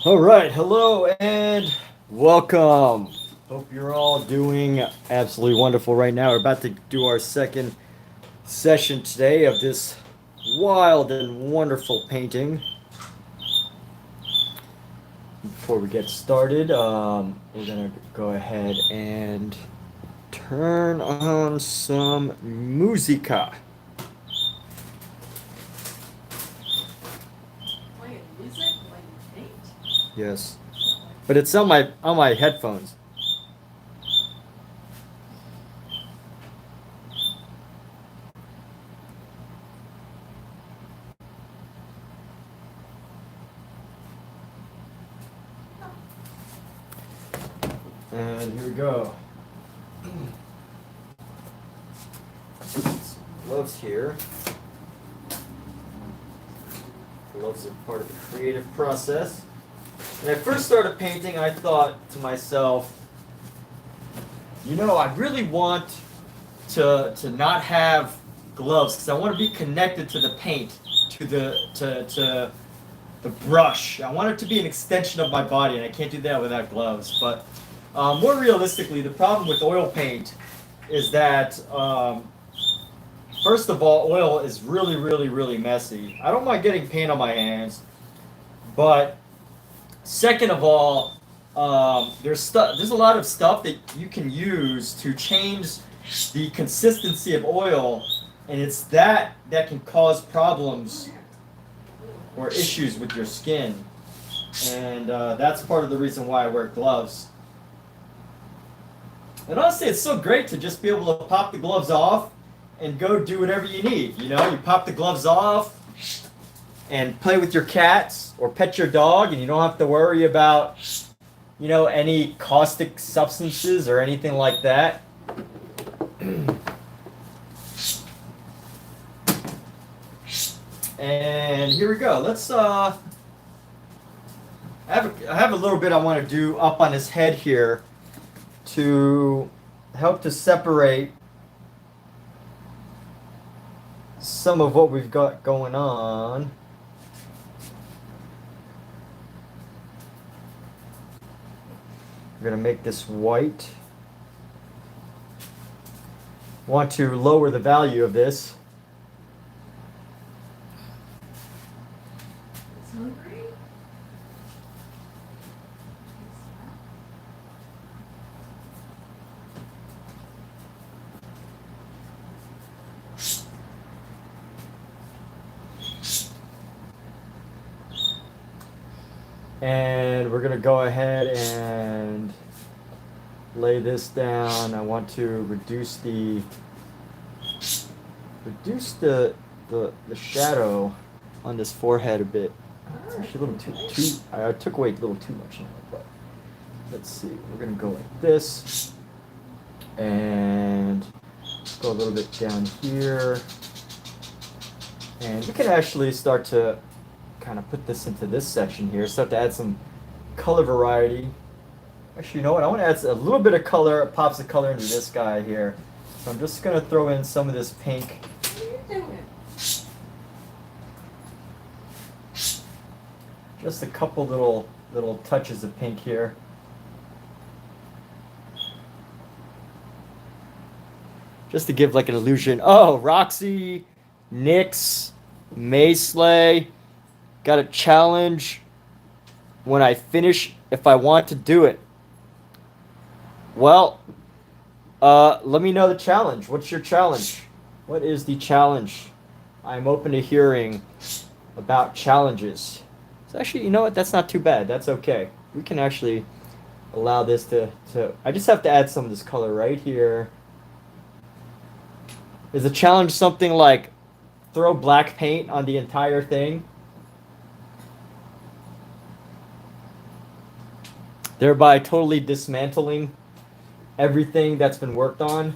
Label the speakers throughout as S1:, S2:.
S1: All right, hello and welcome. Hope you're all doing absolutely wonderful right now. We're about to do our second session today of this wild and wonderful painting. Before we get started, we're gonna go ahead and turn on some musica.
S2: Playing music while you paint?
S1: Yes, but it's on my headphones. And here we go. Gloves here. Gloves are part of the creative process. When I first started painting, I thought to myself, I really want to not have gloves because I want to be connected to the paint, to the brush. I want it to be an extension of my body, and I can't do that without gloves. But more realistically, the problem with oil paint is that first of all, oil is really, really, really messy. I don't mind getting paint on my hands, but second of all, there's a lot of stuff that you can use to change the consistency of oil, and it's that can cause problems or issues with your skin, and that's part of the reason why I wear gloves. And honestly, it's so great to just be able to pop the gloves off and go do whatever you need. You pop the gloves off and play with your cats or pet your dog, and you don't have to worry about, any caustic substances or anything like that. And here we go. Let's I have a little bit I want to do up on his head here to help to separate some of what we've got going on. We're going to make this white. Want to lower the value of this.
S2: It's hungry?
S1: And we're going to go ahead and lay this down. I want to reduce the shadow on this forehead a bit. It's actually a little too I took away a little too much now, but let's see. We're going to go like this and go a little bit down here. And we can actually start to kind of put this into this section here, start to add some color variety. Actually, you know what? I want to add a little bit of color, pops of color into this guy here. So I'm just going to throw in some of this pink.
S2: What are you doing?
S1: Just a couple little touches of pink here. Just to give like an illusion. Oh, Roxy, Nyx, Mayslay. Got a challenge when I finish if I want to do it. Well, let me know the challenge. What's your challenge? What is the challenge? I'm open to hearing about challenges. So actually, you know what? That's not too bad. That's okay. We can actually allow this to I just have to add some of this color right here. Is the challenge something like throw black paint on the entire thing? Thereby totally dismantling everything that's been worked on.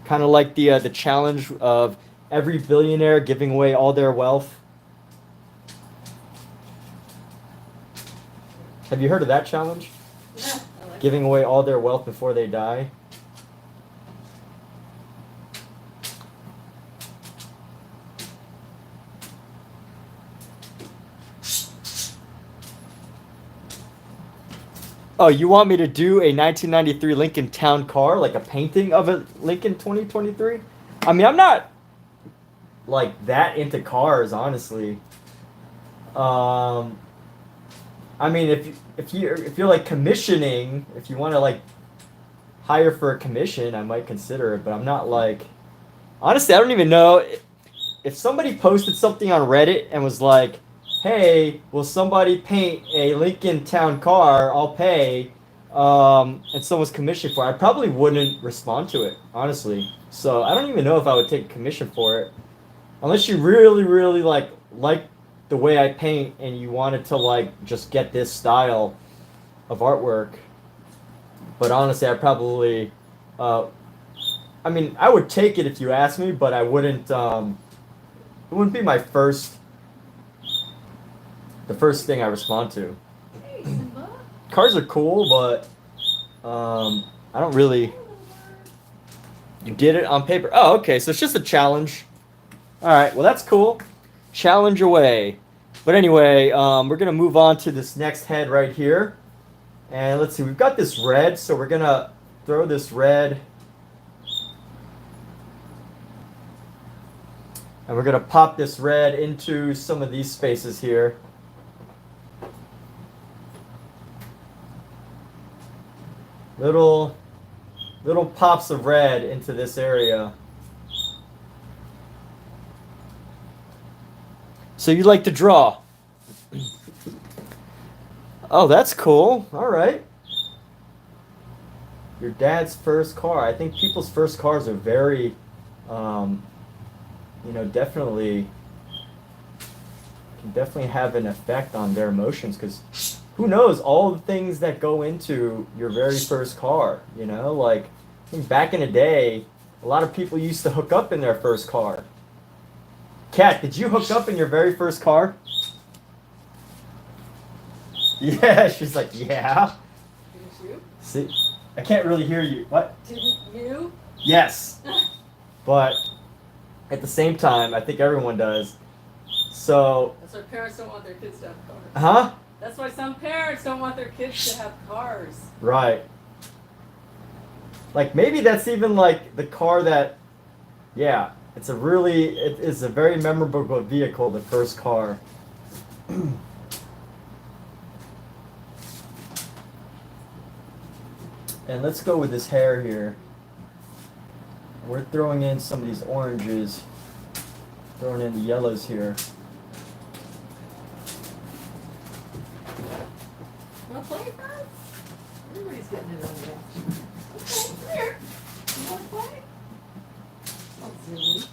S1: Kind of like the challenge of every billionaire giving away all their wealth. Have you heard of that challenge?
S2: Yeah, I like
S1: Giving away all their wealth before they die. Oh, you want me to do a 1993 Lincoln Town Car, like a painting of a Lincoln 2023? I mean, I'm not like that into cars, honestly. Um, I mean, if you're like commissioning, if you want to like hire for a commission, I might consider it, but I'm not like honestly, I don't even know if somebody posted something on Reddit and was like, "Hey, will somebody paint a Lincoln Town Car? I'll pay." And someone's commissioned for it, I probably wouldn't respond to it, honestly. So I don't even know if I would take a commission for it, unless you really, really like the way I paint and you wanted to like just get this style of artwork. But honestly, I probably, uh, I mean, I would take it if you asked me, but I wouldn't. It wouldn't be the first thing I respond to.
S2: Hey, Simba.
S1: Cars are cool, but I don't really.
S2: Hello, Bart.
S1: You did it on paper. Oh, okay. So it's just a challenge. All right. Well, that's cool. Challenge away. But anyway, we're gonna move on to this next head right here, and let's see. We've got this red, so we're gonna throw this red, and we're gonna pop this red into some of these spaces here. Little pops of red into this area. So you like to draw? Oh, that's cool. All right. Your dad's first car. I think people's first cars are very, definitely can definitely have an effect on their emotions because who knows all the things that go into your very first car, like I think back in the day, a lot of people used to hook up in their first car. Kat, did you hook up in your very first car? Yeah, she's like, yeah.
S2: Didn't you?
S1: See, I can't really hear you. What?
S2: Didn't you?
S1: Yes, but at the same time, I think everyone does. So,
S2: That's why parents don't want their kids to have cars.
S1: huh?
S2: That's why some parents don't want their kids to have cars.
S1: Right. Like maybe that's even like the car that, yeah, it is a very memorable vehicle, the first car. And let's go with this hair here. We're throwing in some of these oranges, throwing in the yellows here.
S2: Want to play, Bart? Everybody's getting it on the action. Okay, come here. You want to play? Oh, silly.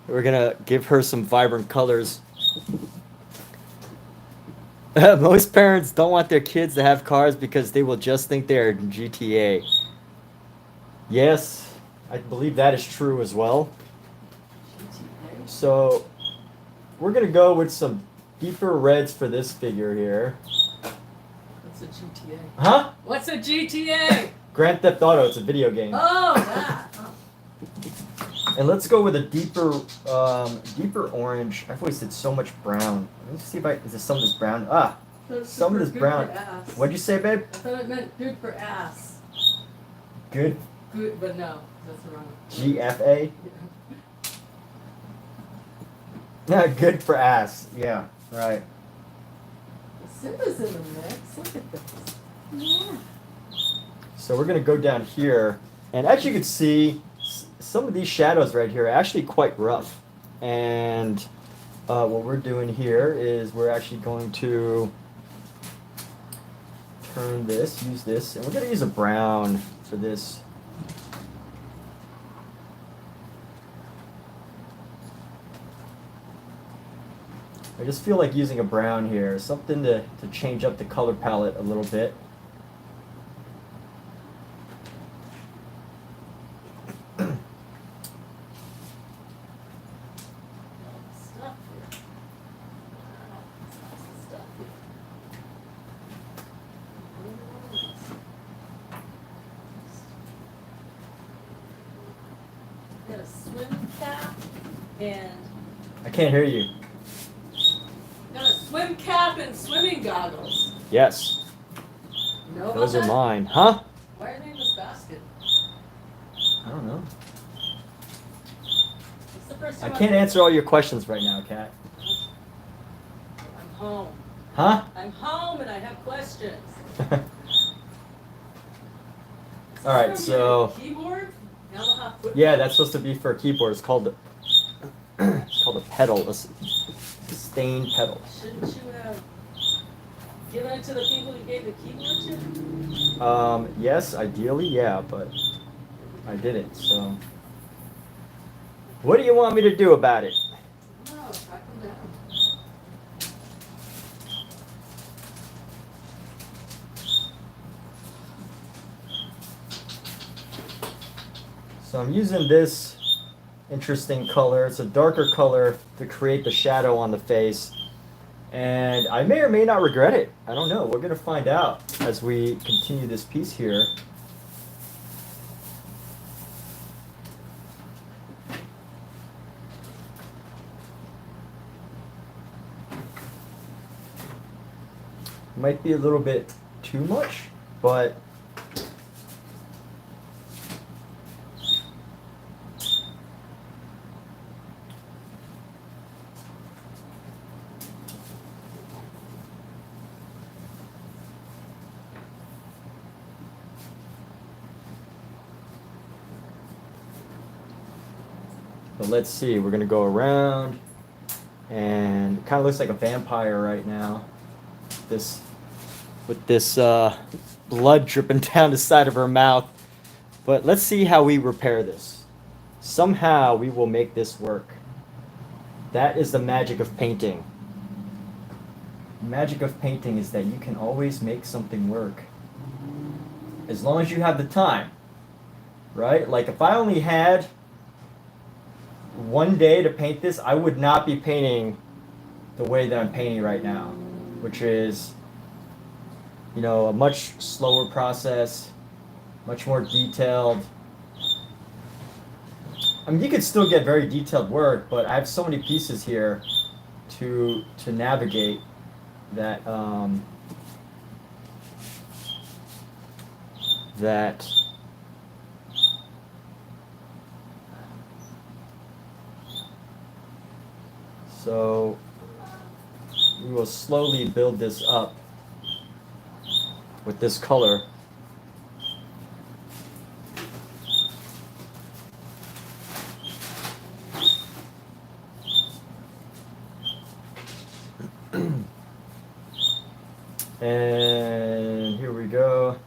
S1: We're gonna give her some vibrant colors. Most parents don't want their kids to have cars because they will just think they're GTA. Yes, I believe that is true as well.
S2: GTA.
S1: So we're gonna go with some deeper reds for this figure here.
S2: What's a GTA?
S1: Huh?
S2: What's a GTA?
S1: Grand Theft Auto, it's a video game.
S2: Oh, that. Oh.
S1: And let's go with a deeper orange. I've wasted so much brown. Let me see is this some of this brown? Ah,
S2: That's
S1: some of
S2: super
S1: this
S2: good
S1: brown.
S2: for ass.
S1: What'd you say, babe?
S2: I thought it meant good for ass.
S1: Good.
S2: Good, but no, that's the wrong.
S1: GFA. Yeah, good for ass. Yeah, right.
S2: Simba's in the mix. Look at this. Yeah.
S1: So we're gonna go down here, and as you can see, some of these shadows right here are actually quite rough. And what we're doing here is we're actually going to use this, and we're gonna use a brown for this. I just feel like using a brown here, something to change up the color palette a little bit.
S2: Stuff here. Stuff here. Gotta swim cap and
S1: I can't hear you.
S2: got a swim cap and swimming goggles.
S1: Yes,
S2: You know about
S1: those are
S2: that?
S1: mine. Huh?
S2: Why are they in this basket?
S1: I don't know.
S2: It's the first
S1: I
S2: time
S1: can't answer all your questions right now, Kat.
S2: I'm home.
S1: Huh?
S2: I'm home and I have questions.
S1: All right, so
S2: Keyboard? Yamaha foot.
S1: yeah, that's supposed to be for a keyboard. It's called it's called a pedal, a sustained pedal.
S2: Shouldn't you have given it to the people you gave the keyboard to?
S1: Yes, ideally, yeah, but I didn't. So, what do you want me to do about it?
S2: No, track them down.
S1: So I'm using this interesting color. It's a darker color to create the shadow on the face. And I may or may not regret it. I don't know. We're going to find out as we continue this piece here. Might be a little bit too much, but let's see. We're gonna go around, and it kind of looks like a vampire right now. This, with this blood dripping down the side of her mouth. But let's see how we repair this. Somehow we will make this work. That is the magic of painting. The magic of painting is that you can always make something work. As long as you have the time, right? Like if I only had one day to paint this, I would not be painting the way that I'm painting right now, which is, you know, a much slower process, much more detailed. I mean, you could still get very detailed work, but I have so many pieces here to navigate that so we will slowly build this up with this color. And here we go.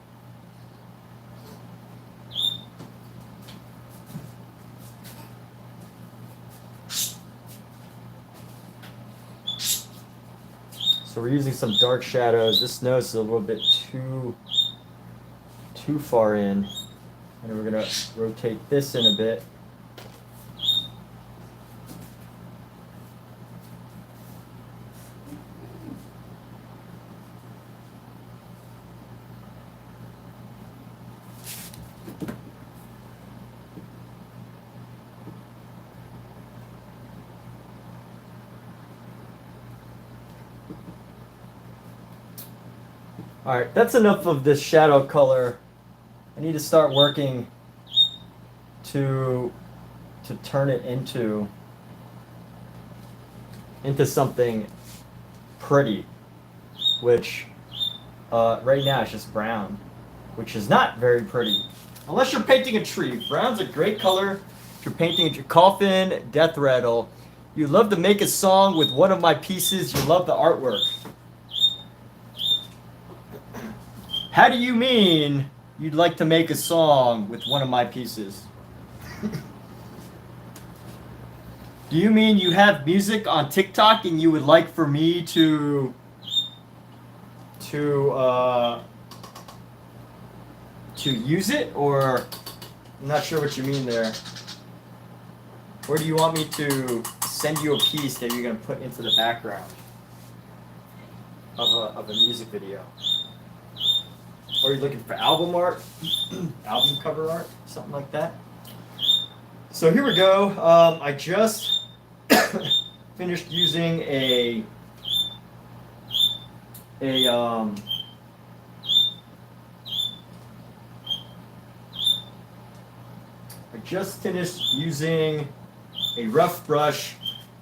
S1: So we're using some dark shadows. This nose is a little bit too far in. And we're gonna rotate this in a bit. All right, that's enough of this shadow color. I need to start working to turn it into something pretty, which right now is just brown, which is not very pretty. Unless you're painting a tree. Brown's a great color. If you're painting a coffin, death rattle. You love to make a song with one of my pieces. You love the artwork. How do you mean you'd like to make a song with one of my pieces? Do you mean you have music on TikTok and you would like for me to use it? Or I'm not sure what you mean there. Or do you want me to send you a piece that you're going to put into the background of a music video? Or are you looking for album art? Album cover art? Something like that? So here we go. I just finished using a I just finished using a rough brush,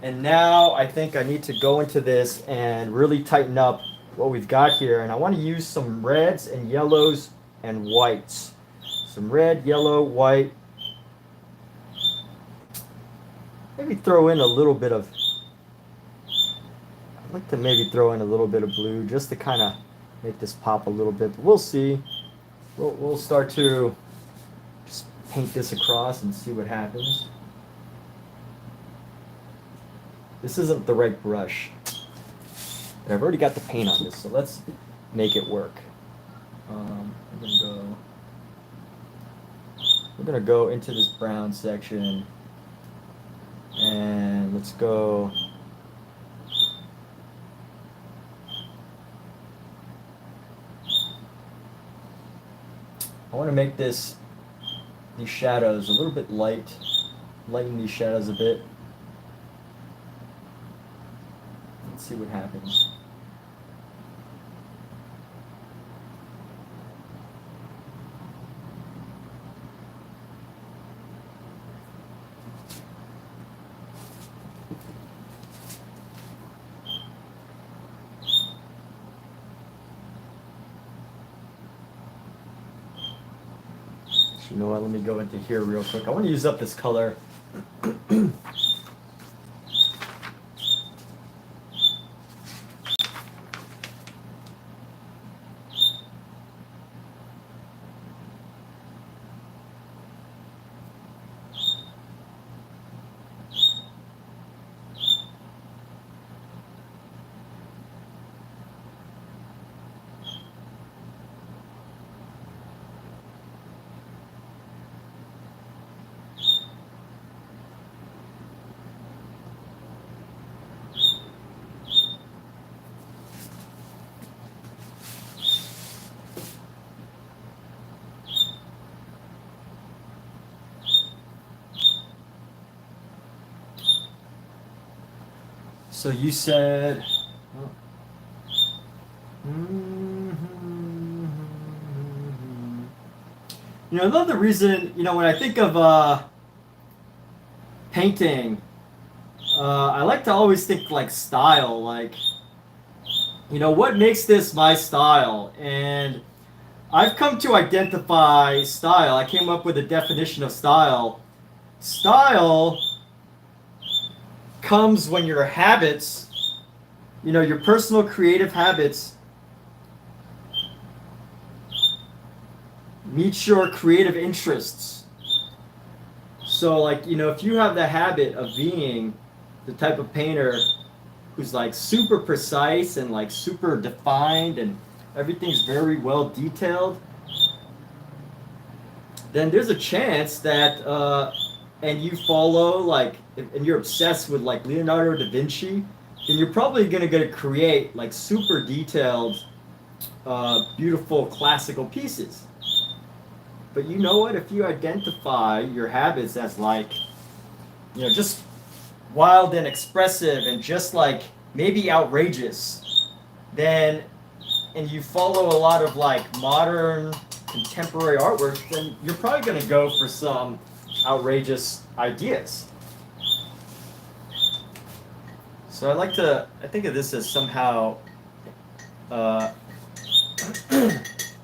S1: and now I think I need to go into this and really tighten up what we've got here. And I want to use some reds and yellows and whites. Some red, yellow, white. Maybe throw in a little bit of, I'd like to maybe throw in a little bit of blue just to kind of make this pop a little bit. But we'll see. We'll start to just paint this across and see what happens. This isn't the right brush. But I've already got the paint on this, so let's make it work. We're gonna go into this brown section, and let's go. I want to make these shadows a little bit light, lighten these shadows a bit. Let's see what happens. You know what, let me go into here real quick. I want to use up this color. So you said, another reason, when I think of painting, I like to always think like style, like, what makes this my style? And I've come to identify style. I came up with a definition of style. Style comes when your habits, your personal creative habits meet your creative interests. So like, if you have the habit of being the type of painter who's like super precise and like super defined and everything's very well detailed, then there's a chance that and you follow like, and you're obsessed with like Leonardo da Vinci, then you're probably gonna create like super detailed, beautiful classical pieces. But you know what? If you identify your habits as like, just wild and expressive and just like maybe outrageous, then, and you follow a lot of like modern contemporary artwork, then you're probably gonna go for some outrageous ideas. So I think of this as somehow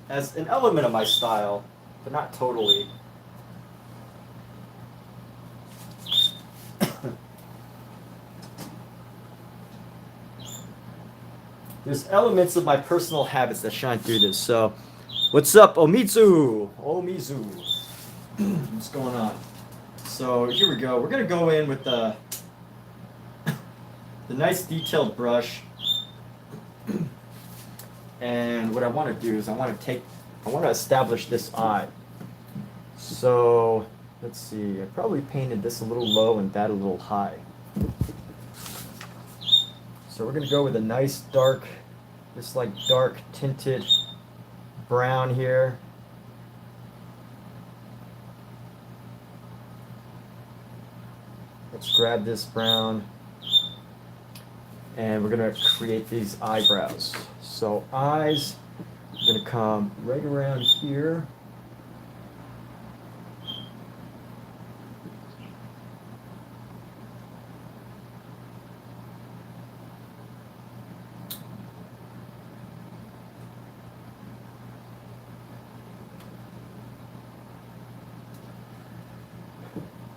S1: as an element of my style, but not totally. There's elements of my personal habits that shine through this. So, what's up, Omizu? What's going on? So here we go. We're gonna go in with the nice detailed brush, and what I want to do is I want to establish this eye. So let's see. I probably painted this a little low and that a little high. So we're gonna go with a nice dark, this like dark tinted brown here. Let's grab this brown. And we're gonna create these eyebrows. So eyes are gonna come right around here.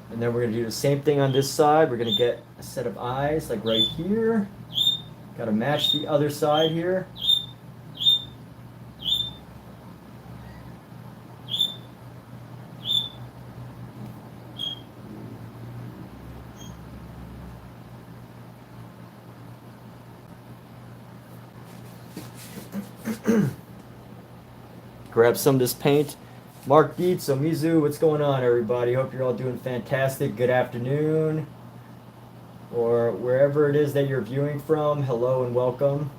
S1: And then we're going to do the same thing on this side. We're going to get a set of eyes like right here. Got to match the other side here. Grab some of this paint. Mark Dietz, so Mizu, what's going on, everybody? Hope you're all doing fantastic. Good afternoon. Or wherever it is that you're viewing from, hello and welcome.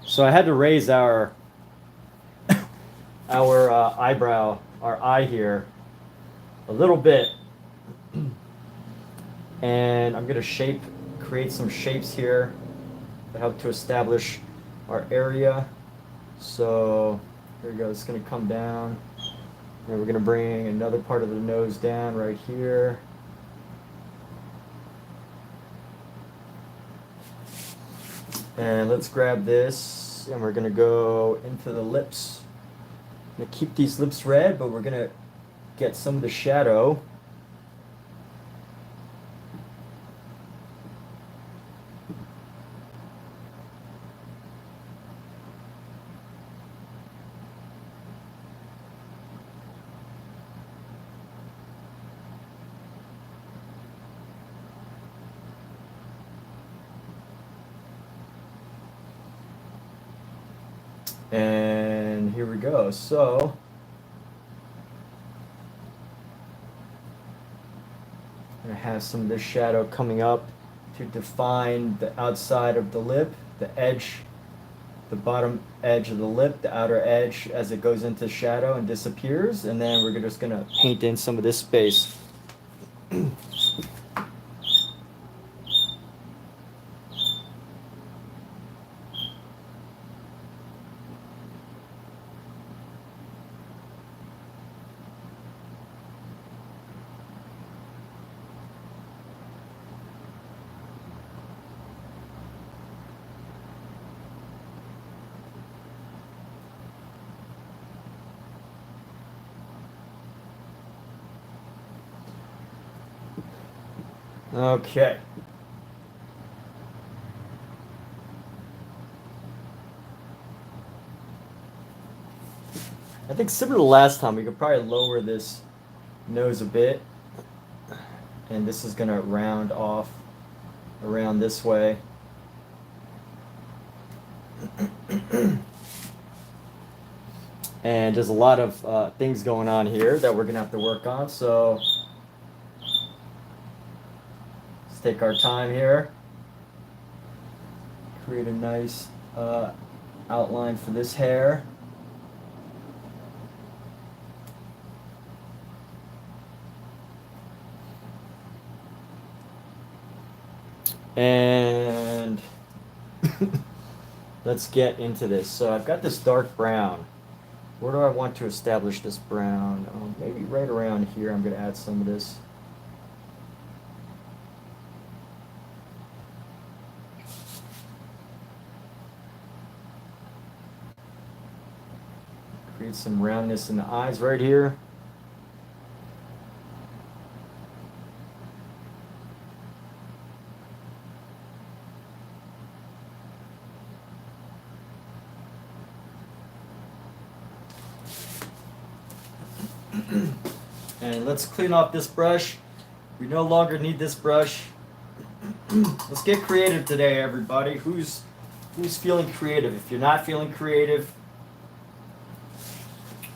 S1: So I had to raise our eyebrow, our eye here, a little bit. And I'm going to create some shapes here that help to establish our area. So here we go, it's going to come down. And we're going to bring another part of the nose down right here. And let's grab this, and we're going to go into the lips. I'm going to keep these lips red, but we're going to get some of the shadow. And here we go. So I'm going to have some of this shadow coming up to define the outside of the lip, the edge, the bottom edge of the lip, the outer edge as it goes into shadow and disappears. And then we're just going to paint in some of this space. Okay. I think similar to last time, we could probably lower this nose a bit. And this is going to round off around this way. And there's a lot of things going on here that we're going to have to work on. So let's take our time here. Create a nice outline for this hair. And let's get into this. So I've got this dark brown. Where do I want to establish this brown? Maybe right around here. I'm going to add some of this. Create some roundness in the eyes right here. And let's clean off this brush. We no longer need this brush. Let's get creative today, everybody. Who's feeling creative? If you're not feeling creative,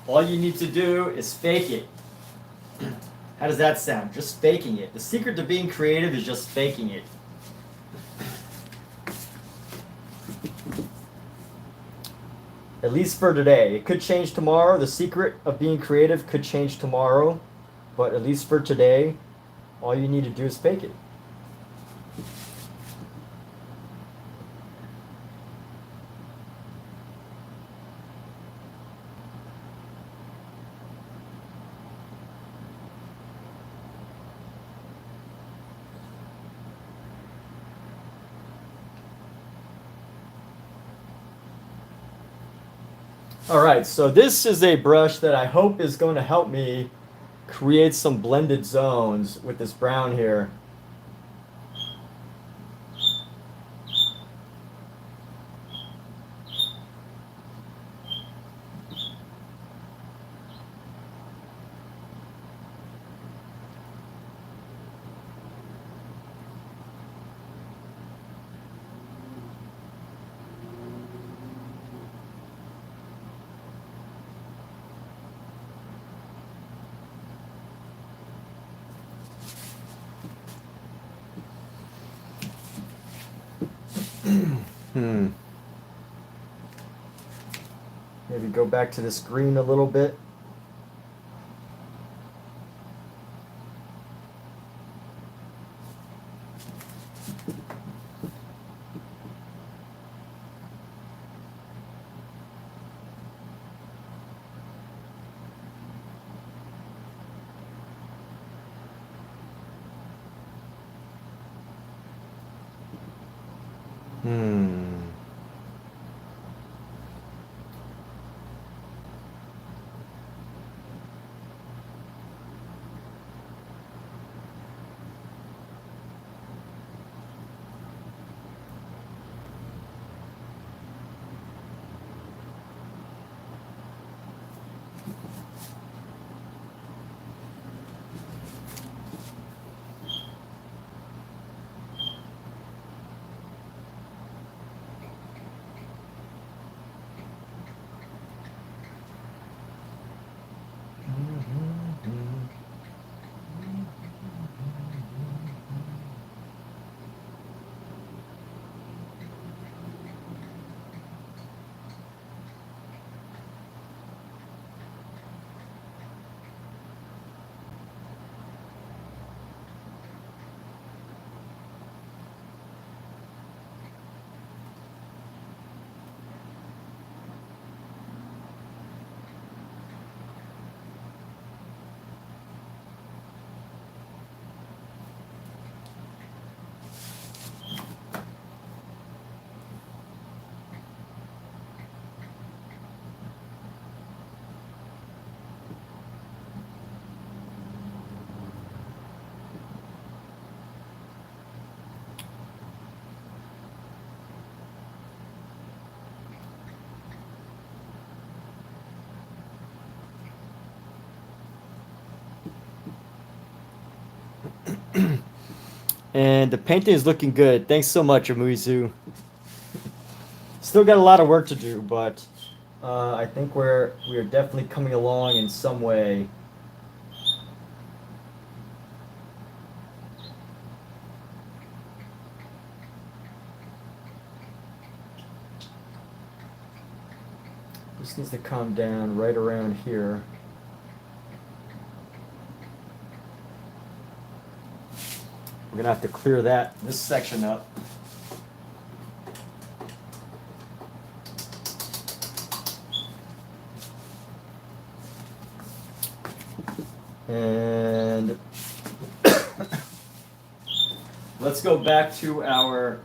S1: all you need to do is fake it. How does that sound? Just faking it. The secret to being creative is just faking it. At least for today. It could change tomorrow. The secret of being creative could change tomorrow. But at least for today, all you need to do is fake it. All right, so this is a brush that I hope is going to help me create some blended zones with this brown here. Maybe go back to this green a little bit. And the painting is looking good. Thanks so much, Amuizu. Still got a lot of work to do, but I think we are definitely coming along in some way. This needs to calm down right around here. We're gonna have to clear this section up. And let's go back to our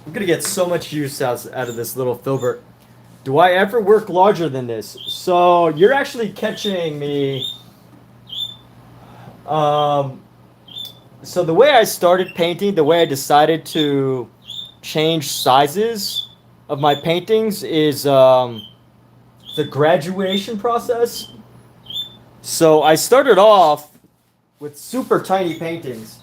S1: I'm gonna get so much use out of this little filbert. Do I ever work larger than this? So you're actually catching me. So the way I started painting, the way I decided to change sizes of my paintings is the graduation process. So I started off with super tiny paintings.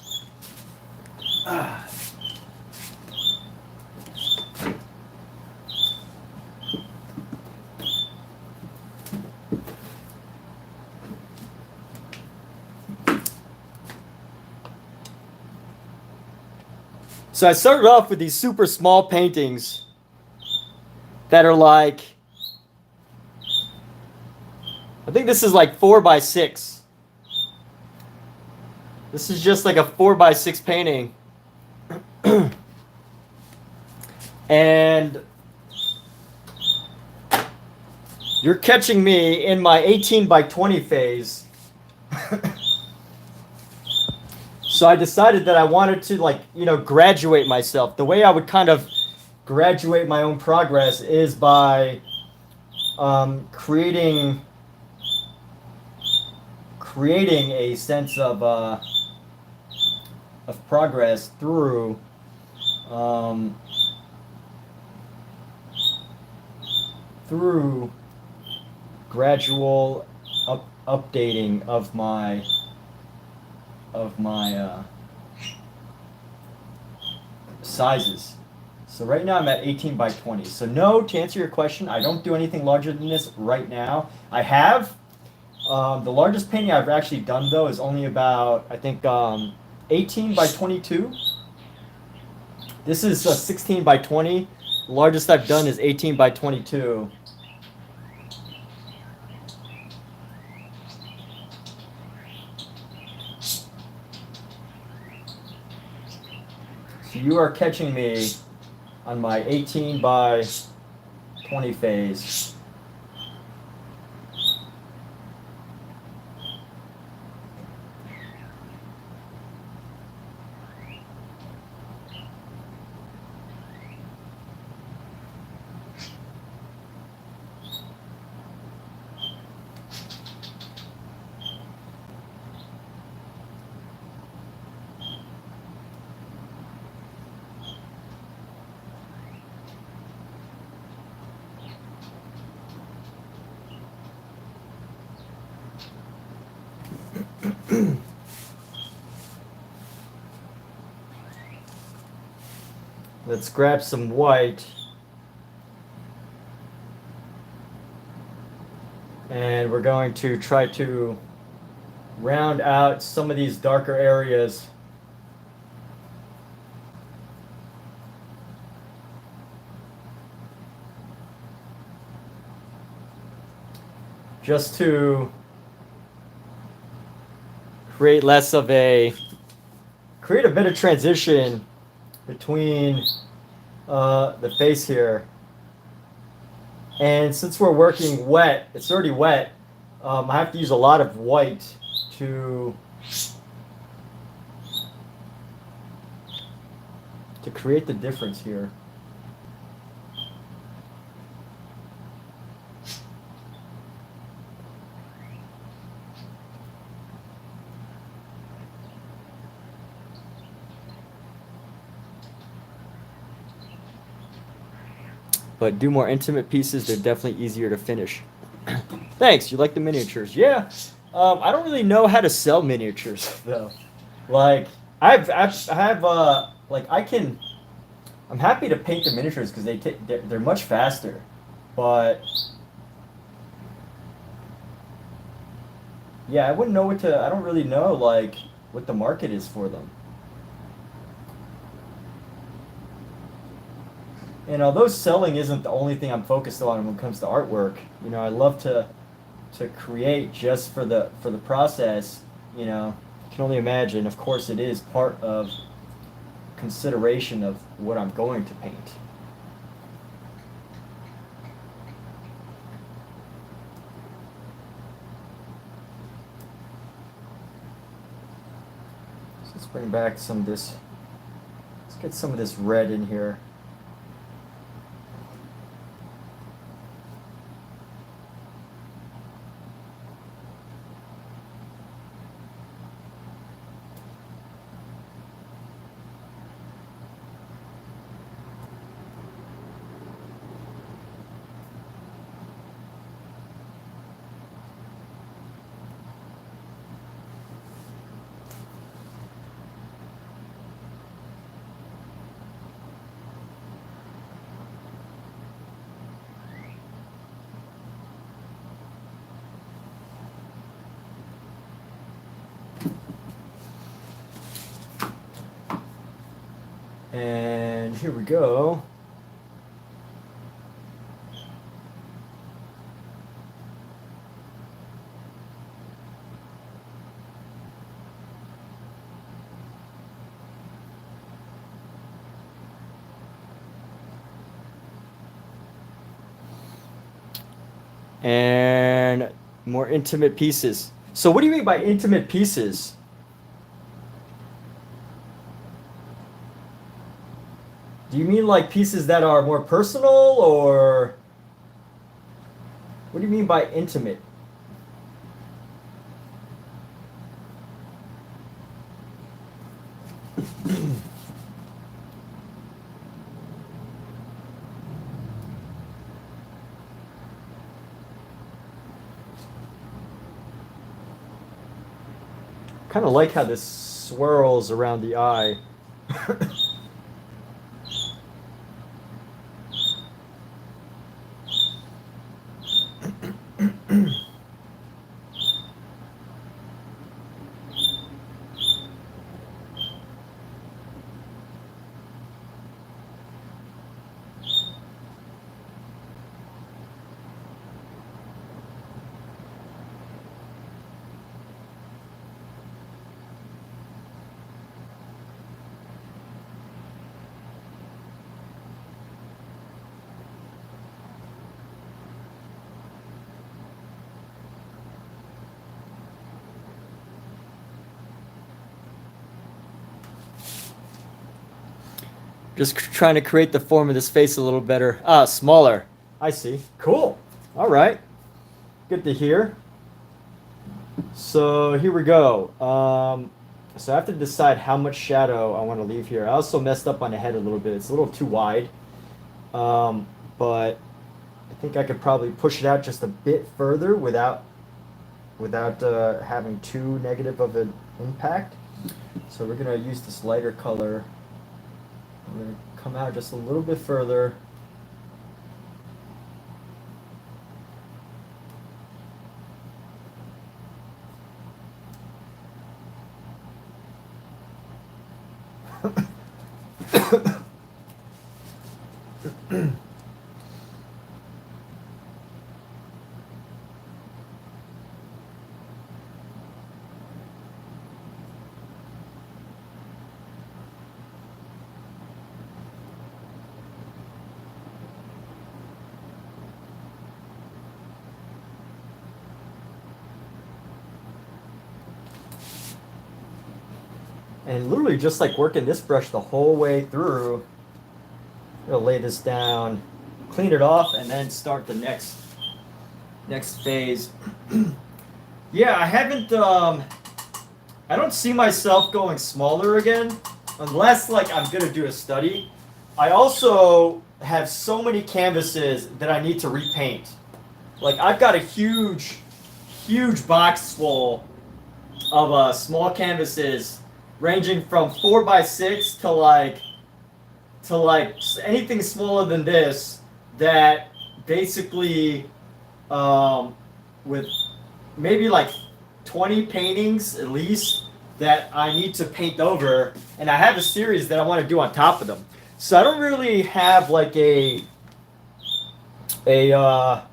S1: So I started off with these super small paintings that are like, I think this is like 4x6. This is just like a 4x6 painting. And you're catching me in my 18x20 phase. So I decided that I wanted to, like, you know, graduate myself. The way I would kind of graduate my own progress is by creating a sense of progress through through gradual updating of my sizes. So right now I'm at 18x20. So no, to answer your question, I don't do anything larger than this right now. I have. The largest painting I've actually done though is only about, I think, 18x22. This is 16x20. The largest I've done is 18x22. So you are catching me on my 18x20 phase. Let's grab some white. And we're going to try to round out some of these darker areas. Just to create a bit of transition between the face here. And since we're working wet, it's already wet, I have to use a lot of white to create the difference here. But do more intimate pieces, they're definitely easier to finish. Thanks, you like the miniatures? Yeah. I don't really know how to sell miniatures though. Like I have like I'm happy to paint the miniatures because they're much faster, but yeah, I wouldn't know I don't really know like what the market is for them. And although selling isn't the only thing I'm focused on when it comes to artwork, you know, I love to create just for the process. You know, you can only imagine. Of course, it is part of consideration of what I'm going to paint. So let's bring back some of this. Let's get some of this red in here. And here we go. And more intimate pieces. So what do you mean by intimate pieces? Do you mean like pieces that are more personal, or what do you mean by intimate? Kind of like how this swirls around the eye. Just trying to create the form of this face a little better. Ah, smaller. I see. Cool. All right. Good to hear. So here we go. So I have to decide how much shadow I want to leave here. I also messed up on the head a little bit. It's a little too wide. But I think I could probably push it out just a bit further without having too negative of an impact. So we're going to use this lighter color. I'm going to come out just a little bit further. And literally just like working this brush the whole way through. I'm gonna lay this down, clean it off, and then start the next phase. Yeah, I haven't I don't see myself going smaller again unless like I'm gonna do a study. I also have so many canvases that I need to repaint. Like I've got a huge box full of small canvases ranging from 4x6 to like anything smaller than this, that basically with maybe like 20 paintings at least that I need to paint over, and I have a series that I want to do on top of them. So I don't really have like so I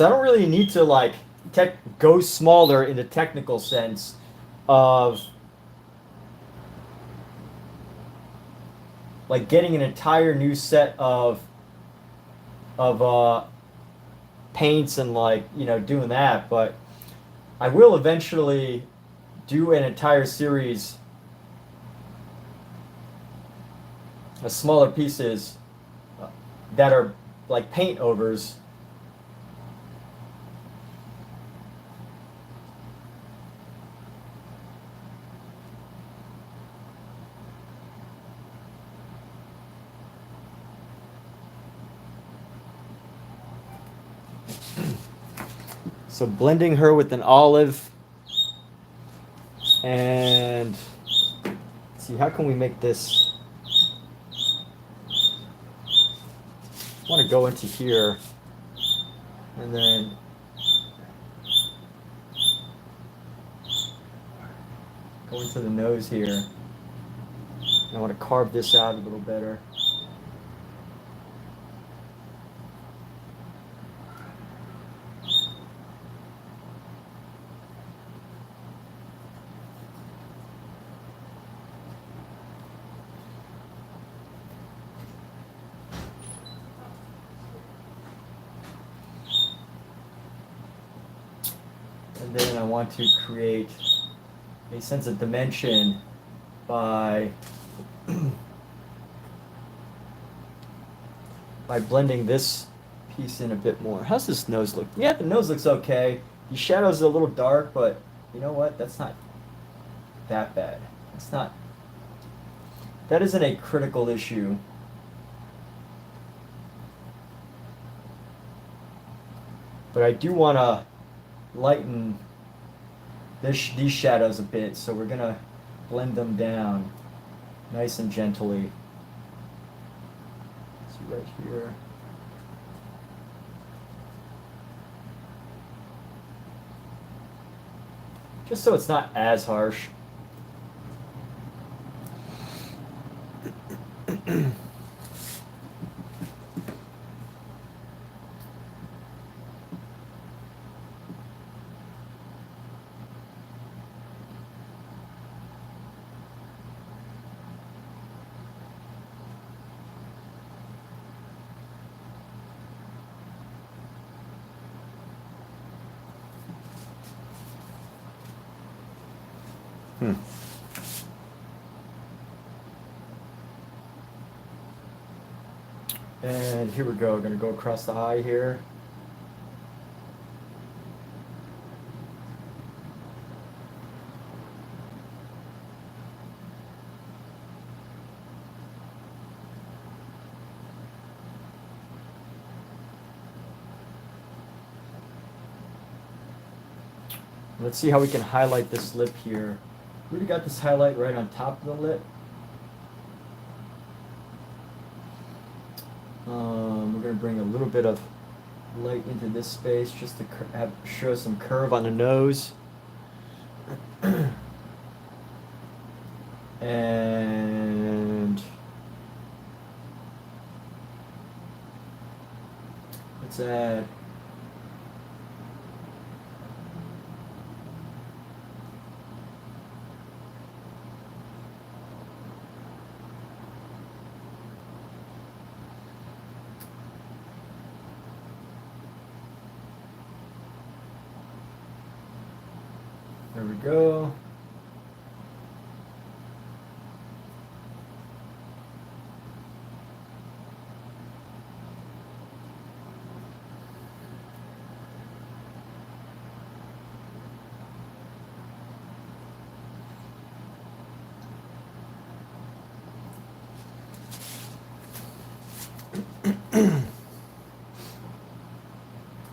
S1: don't really need to like go smaller in the technical sense of like getting an entire new set of paints and like, you know, doing that. But I will eventually do an entire series of smaller pieces that are like paint overs. So blending her with an olive, and let's see, how can we make this? I want to go into here, and then Go into the nose here. I want to carve this out a little better. And then I want to create a sense of dimension by by blending this piece in a bit more. How's this nose look? Yeah, the nose looks okay. The shadows are a little dark, but you know what? That's not that bad. That isn't a critical issue. But I do want to lighten these shadows a bit, so we're gonna blend them down nice and gently. See right here. Just so it's not as harsh. And here we go. We're going to go across the eye here. Let's see how we can highlight this lip here. We already got this highlight right on top of the lip. We're going to bring a little bit of light into this space just to show some curve on the nose. And let's add there we go.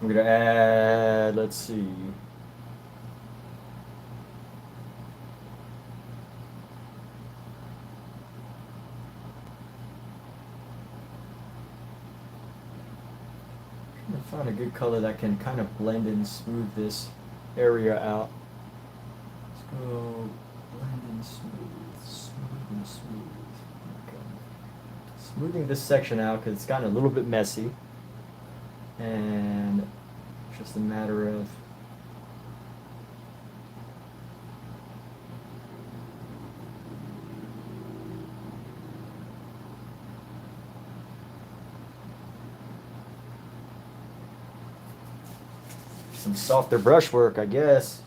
S1: I'm gonna add, let's see. I found a good color that can kind of blend and smooth this area out. Let's go blend and smooth, smooth and smooth. Okay. Smoothing this section out because it's gotten a little bit messy. And it's just a matter of some softer brush work, I guess.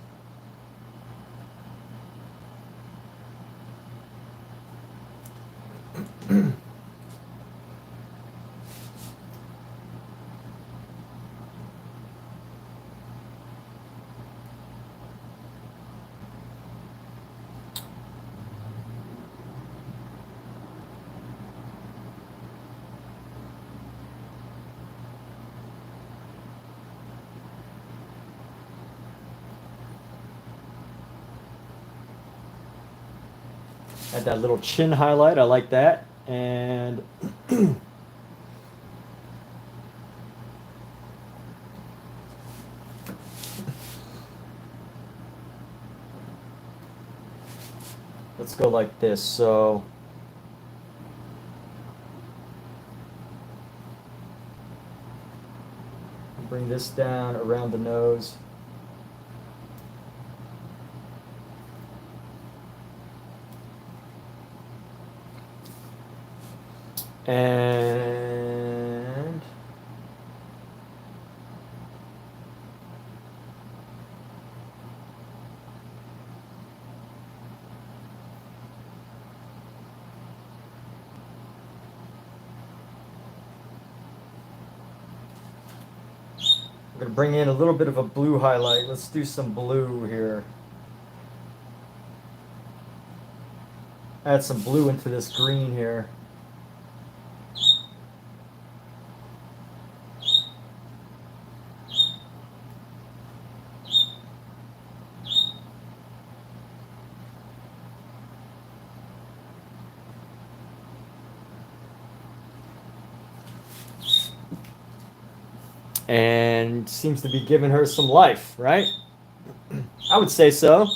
S1: Add that little chin highlight, I like that. And let's go like this. So bring this down around the nose. And I'm going to bring in a little bit of a blue highlight. Let's do some blue here. Add some blue into this green here. And seems to be giving her some life, right? I would say so.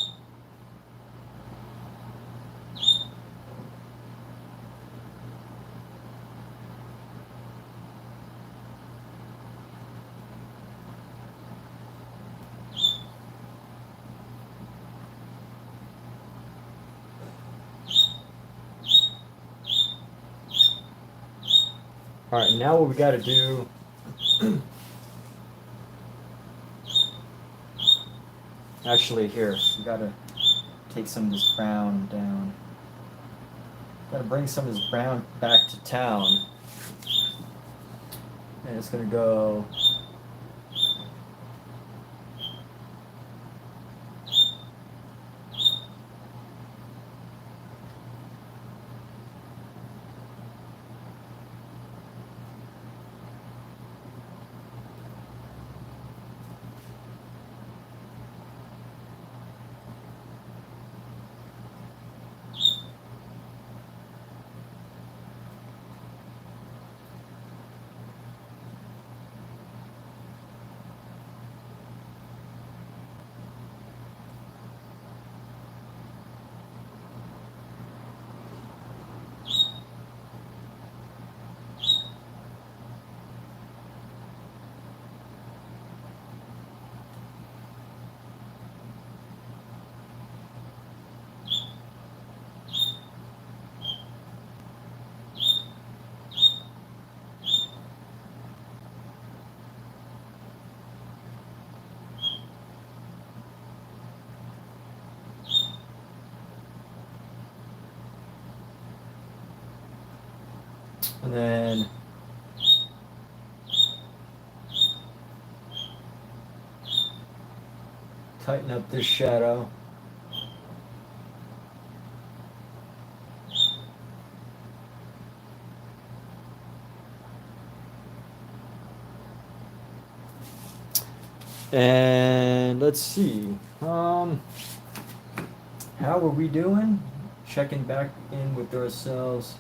S1: All right, now what we got to do actually, here, we got to take some of this brown down. Got to bring some of this brown back to town. And it's going to go and then tighten up this shadow. And let's see. How are we doing? Checking back in with ourselves.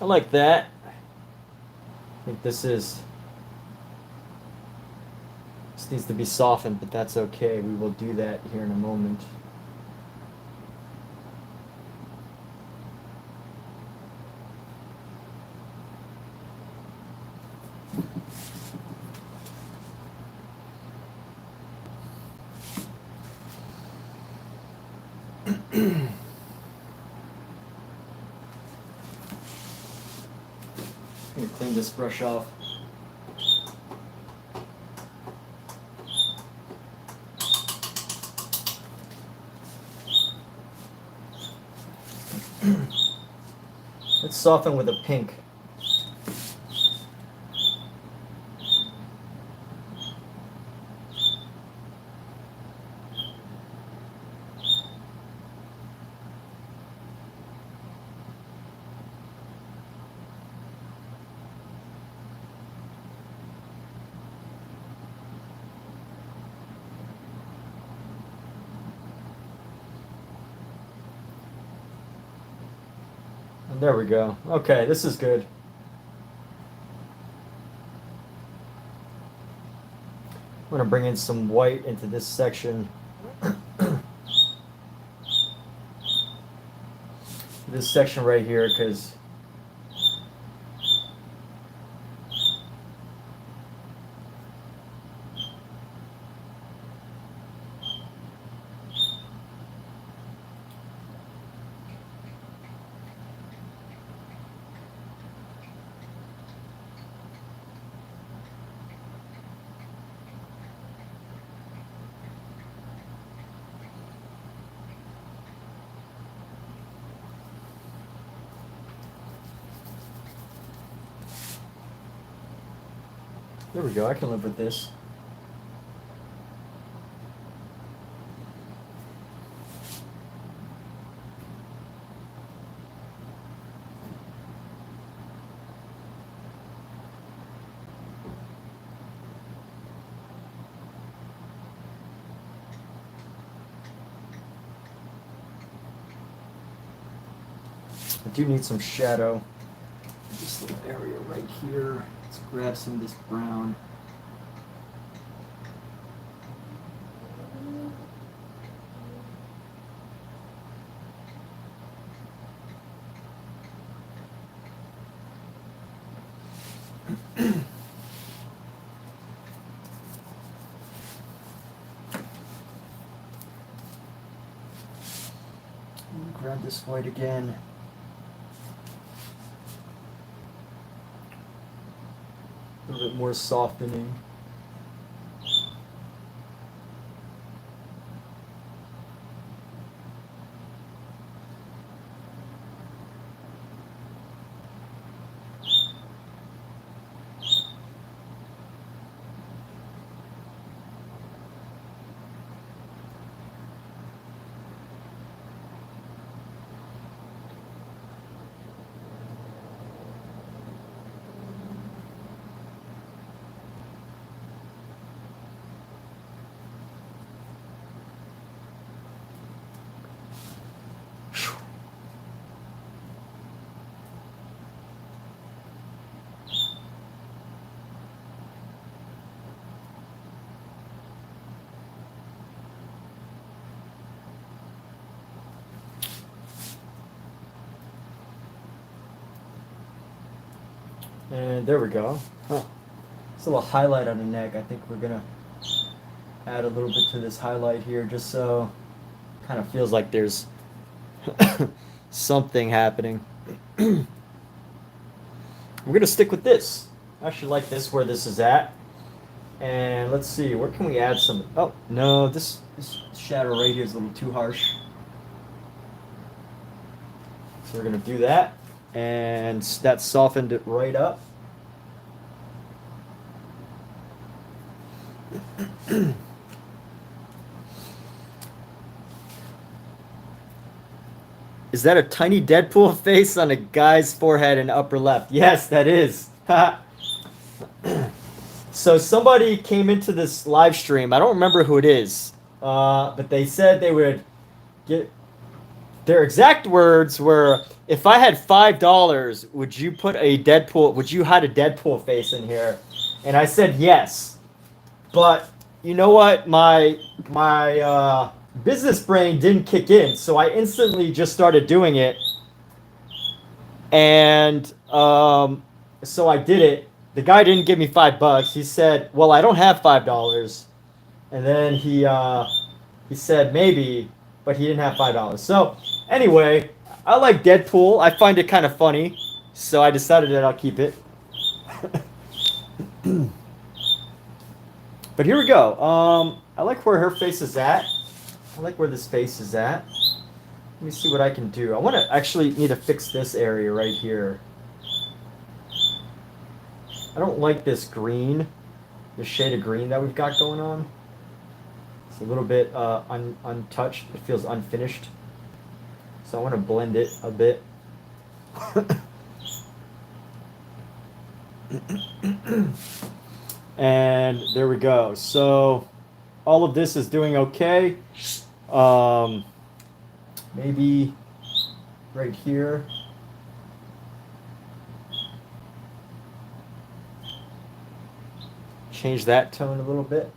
S1: I like that. I think this needs to be softened, but that's okay. We will do that here in a moment. I'm gonna clean this brush off. Let's soften with a pink. There we go. Okay, this is good. I'm going to bring in some white into this section. this section right here, because there we go. I can live with this. I do need some shadow. This little area right here. Let's grab some of this brown. Grab this white again. A little bit more softening. And there we go. Huh. It's a little highlight on the neck. I think we're gonna add a little bit to this highlight here, just so kind of feels like there's something happening. We're gonna stick with this. I actually like this where this is at. And let's see, where can we add some? Oh no, this shadow right here is a little too harsh. So we're gonna do that. And that softened it right up. Is that a tiny Deadpool face on a guy's forehead in upper left? Yes, that is. So somebody came into this live stream. I don't remember who it is, but they said they would get. Their exact words were, "If I had $5, would you put a Deadpool? Would you hide a Deadpool face in here?" And I said yes. But you know what? My business brain didn't kick in, so I instantly just started doing it. And so I did it. The guy didn't give me $5. He said, "Well, I don't have $5." And then he said maybe, but he didn't have $5. So anyway, I like Deadpool. I find it kind of funny, so I decided that I'll keep it. But here we go. I like where her face is at. I like where this face is at. Let me see what I can do. I want to actually need to fix this area right here. I don't like this green, the shade of green that we've got going on. It's a little bit untouched. It feels unfinished. So I want to blend it a bit. And there we go. So all of this is doing okay. Maybe right here. Change that tone a little bit.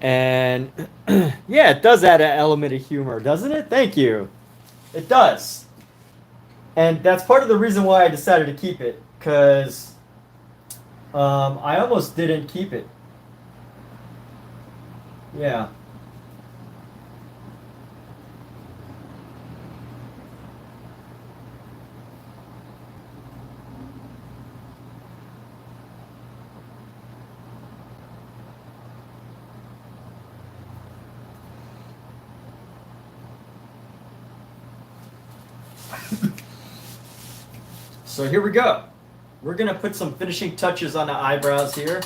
S1: And yeah, it does add an element of humor, doesn't it? Thank you. It does. And that's part of the reason why I decided to keep it, because I almost didn't keep it. Yeah. So here we go. We're gonna put some finishing touches on the eyebrows here.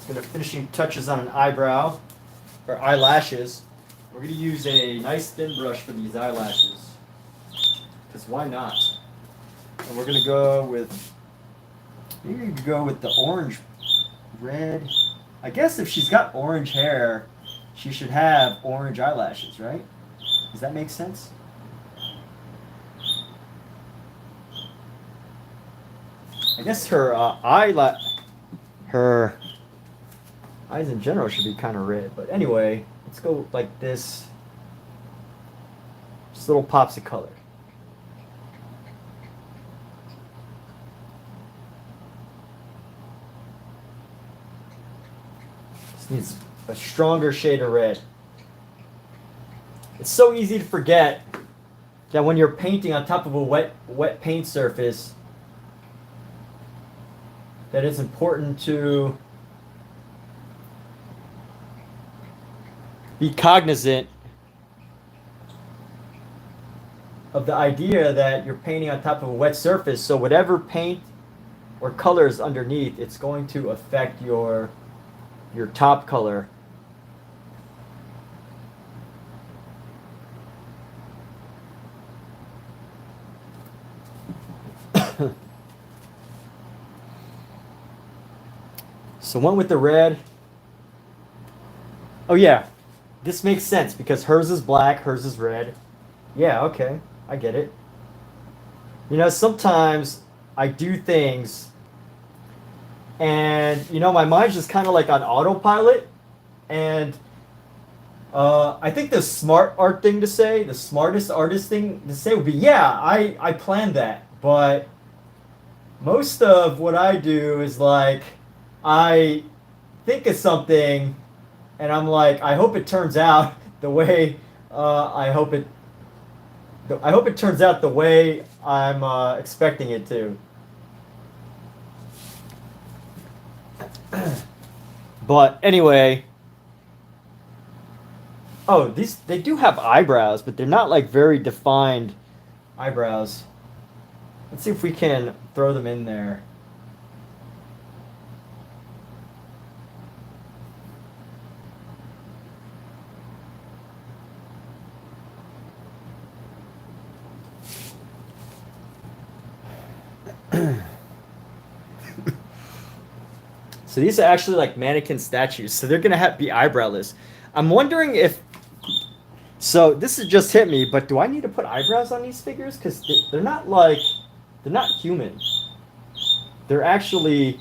S1: Gonna finishing touches on an eyebrow or eyelashes. We're gonna use a nice thin brush for these eyelashes, because why not? And we're gonna go with, maybe you could go with the orange, red. I guess if she's got orange hair, she should have orange eyelashes, right? Does that make sense? I guess her her eyes in general should be kind of red, but anyway, let's go like this. Just little pops of color. This needs a stronger shade of red. It's so easy to forget that when you're painting on top of a wet paint surface, that it's important to be cognizant of the idea that you're painting on top of a wet surface, so whatever paint or color is underneath, it's going to affect your top color. So one with the red. Oh yeah, this makes sense because hers is black, hers is red. Yeah, okay, I get it. You know, sometimes I do things and, you know, my mind's just kind of like on autopilot. And I think the smart art thing to say, the smartest artist thing to say would be, yeah, I planned that. But most of what I do is like, I think of something and I'm like, I hope it turns out the way I hope it turns out the way I'm expecting it to. But anyway, oh, they do have eyebrows, but they're not like very defined eyebrows. Let's see if we can throw them in there. So these are actually like mannequin statues. So they're gonna be eyebrowless. I'm wondering if. So this has just hit me, but do I need to put eyebrows on these figures? Because they're not like, they're not human. They're actually,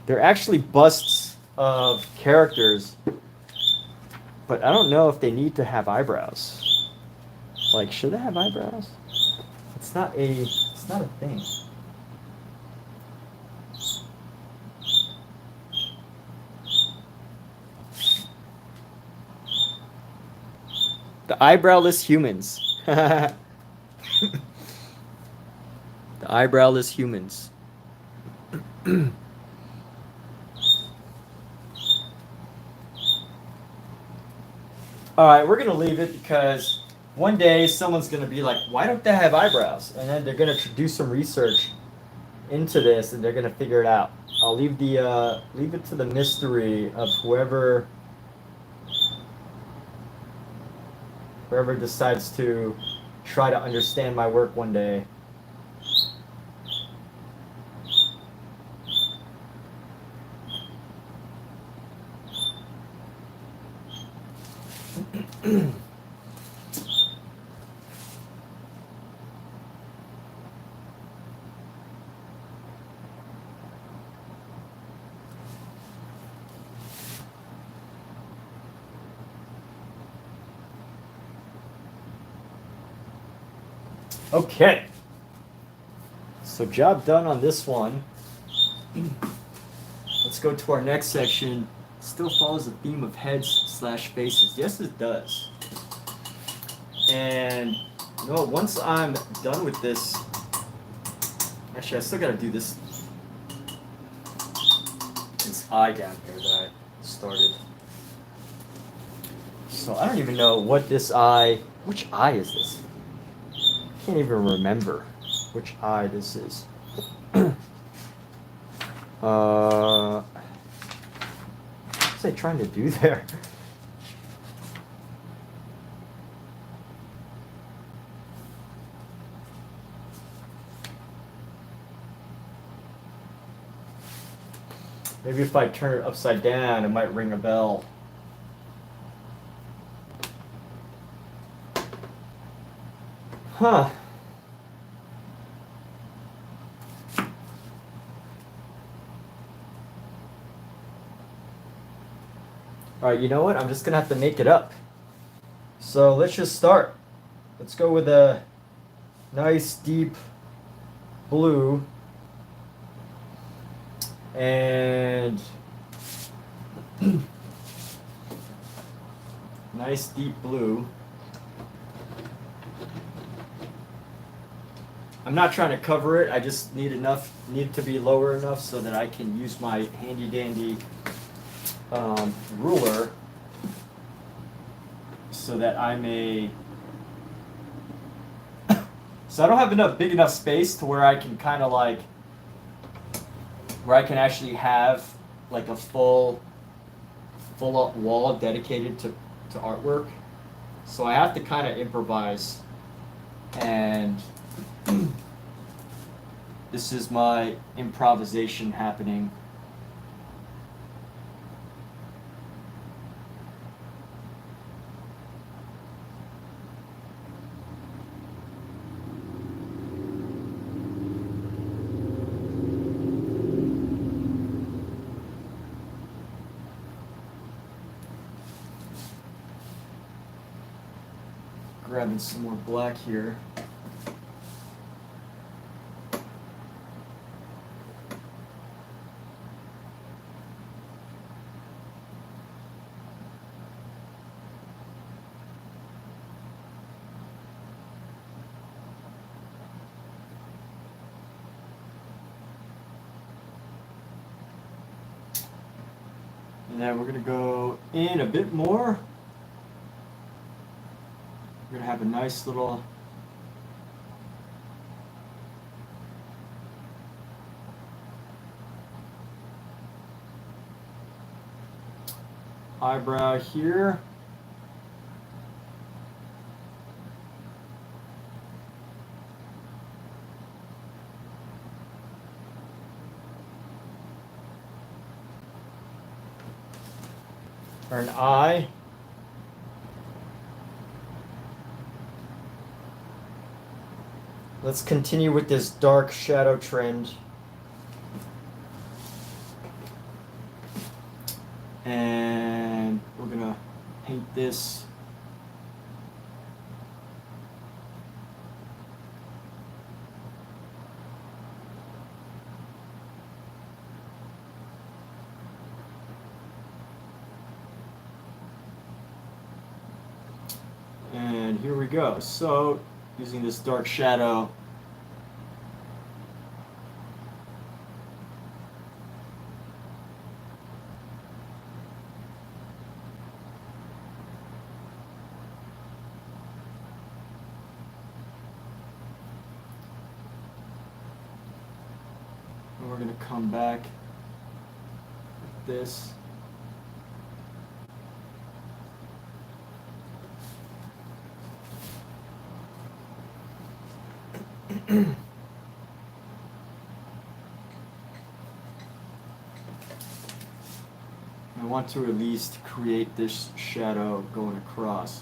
S1: they're actually busts of characters. But I don't know if they need to have eyebrows. Like, should they have eyebrows? It's not a thing. The eyebrowless humans. The eyebrowless humans. Alright, we're going to leave it because one day someone's going to be like, why don't they have eyebrows? And then they're going to do some research into this and they're going to figure it out. I'll leave it to the mystery of whoever decides to try to understand my work one day. Okay. So job done on this one. Let's go to our next section. Still follows the theme of heads/faces. Yes, it does. And you know, once I'm done with this, actually, I still gotta do this eye down here that I started. So I don't even know what this eye. Which eye is this? I can't even remember which eye this is. What's I trying to do there? Maybe if I turn it upside down, it might ring a bell. Huh. Alright, you know what? I'm just gonna have to make it up. So let's just start. Let's go with a nice deep blue. And nice deep blue. I'm not trying to cover it. I just need it to be lower enough so that I can use my handy dandy ruler so that I may. So I don't have big enough space to where I can kind of like. Where I can actually have like a full wall dedicated to artwork. So I have to kind of improvise, and this is my improvisation happening. Grabbing some more black here. And then we're going to go in a bit more. We're going to have a nice little eyebrow here. Or an eye. Let's continue with this dark shadow trend. And we're gonna paint this. And here we go. So, using this dark shadow, and we're going to come back with this. I want to at least create this shadow going across.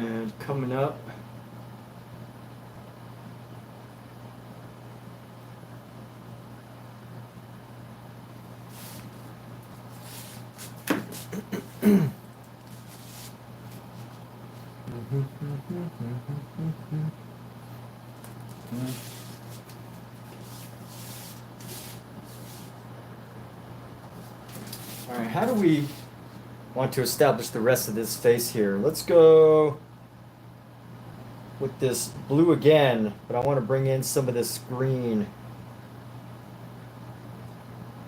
S1: And coming up, all right, how do we want to establish the rest of this face here? Let's go with this blue again, but I want to bring in some of this green.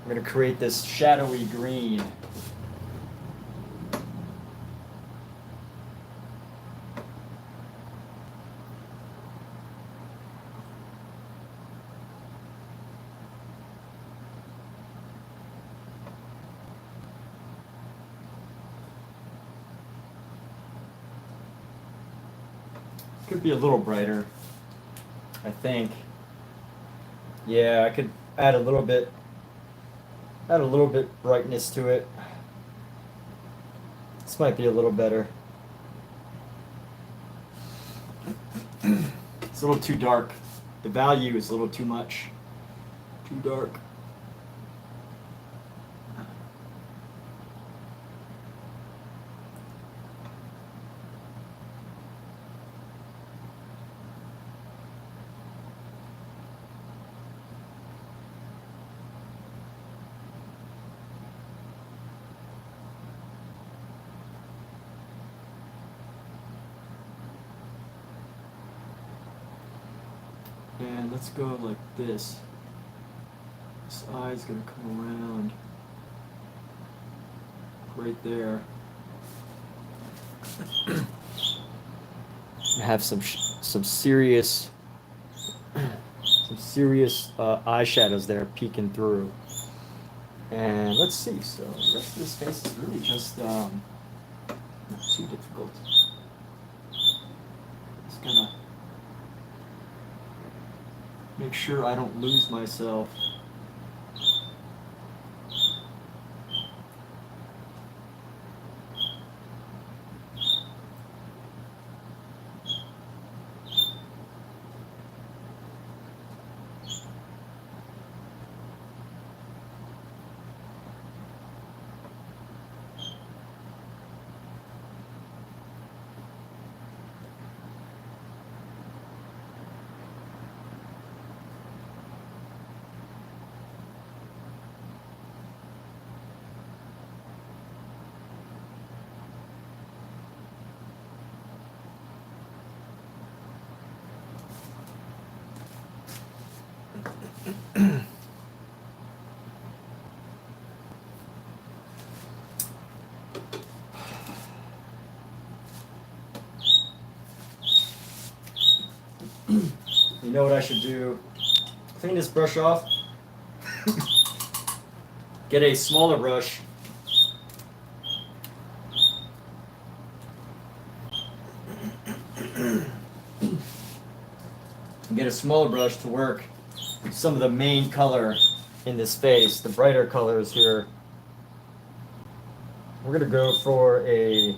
S1: I'm going to create this shadowy green. Could be a little brighter, I think. Yeah, I could add a little bit brightness to it. This might be a little better. It's a little too dark. The value is a little too much. Too dark. And let's go like this. This eye's gonna come around right there. Have some serious eyeshadows there peeking through. And let's see. So the rest of this face is really just not too difficult. Just gonna make sure I don't lose myself. You know what I should do? Clean this brush off. Get a smaller brush. Get a smaller brush to work some of the main color in this face, the brighter colors here. We're gonna go for it's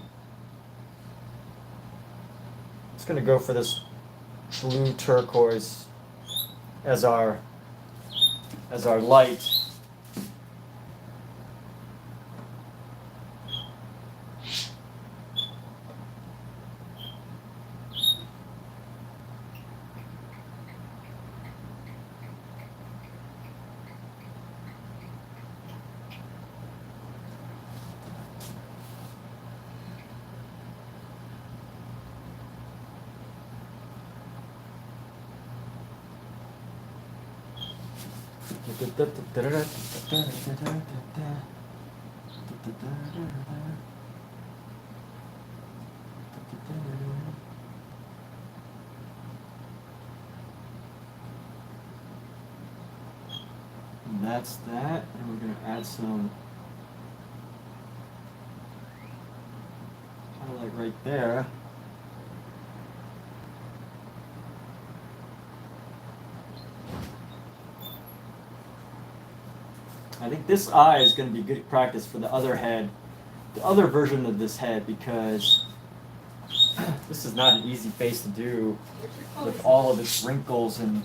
S1: gonna go for this blue turquoise as our light. And that's that, and we're going to add some highlight right there. I think this eye is going to be good practice for the other head, the other version of this head, because This is not an easy face to do
S2: Where's your clothes?
S1: with all of its wrinkles and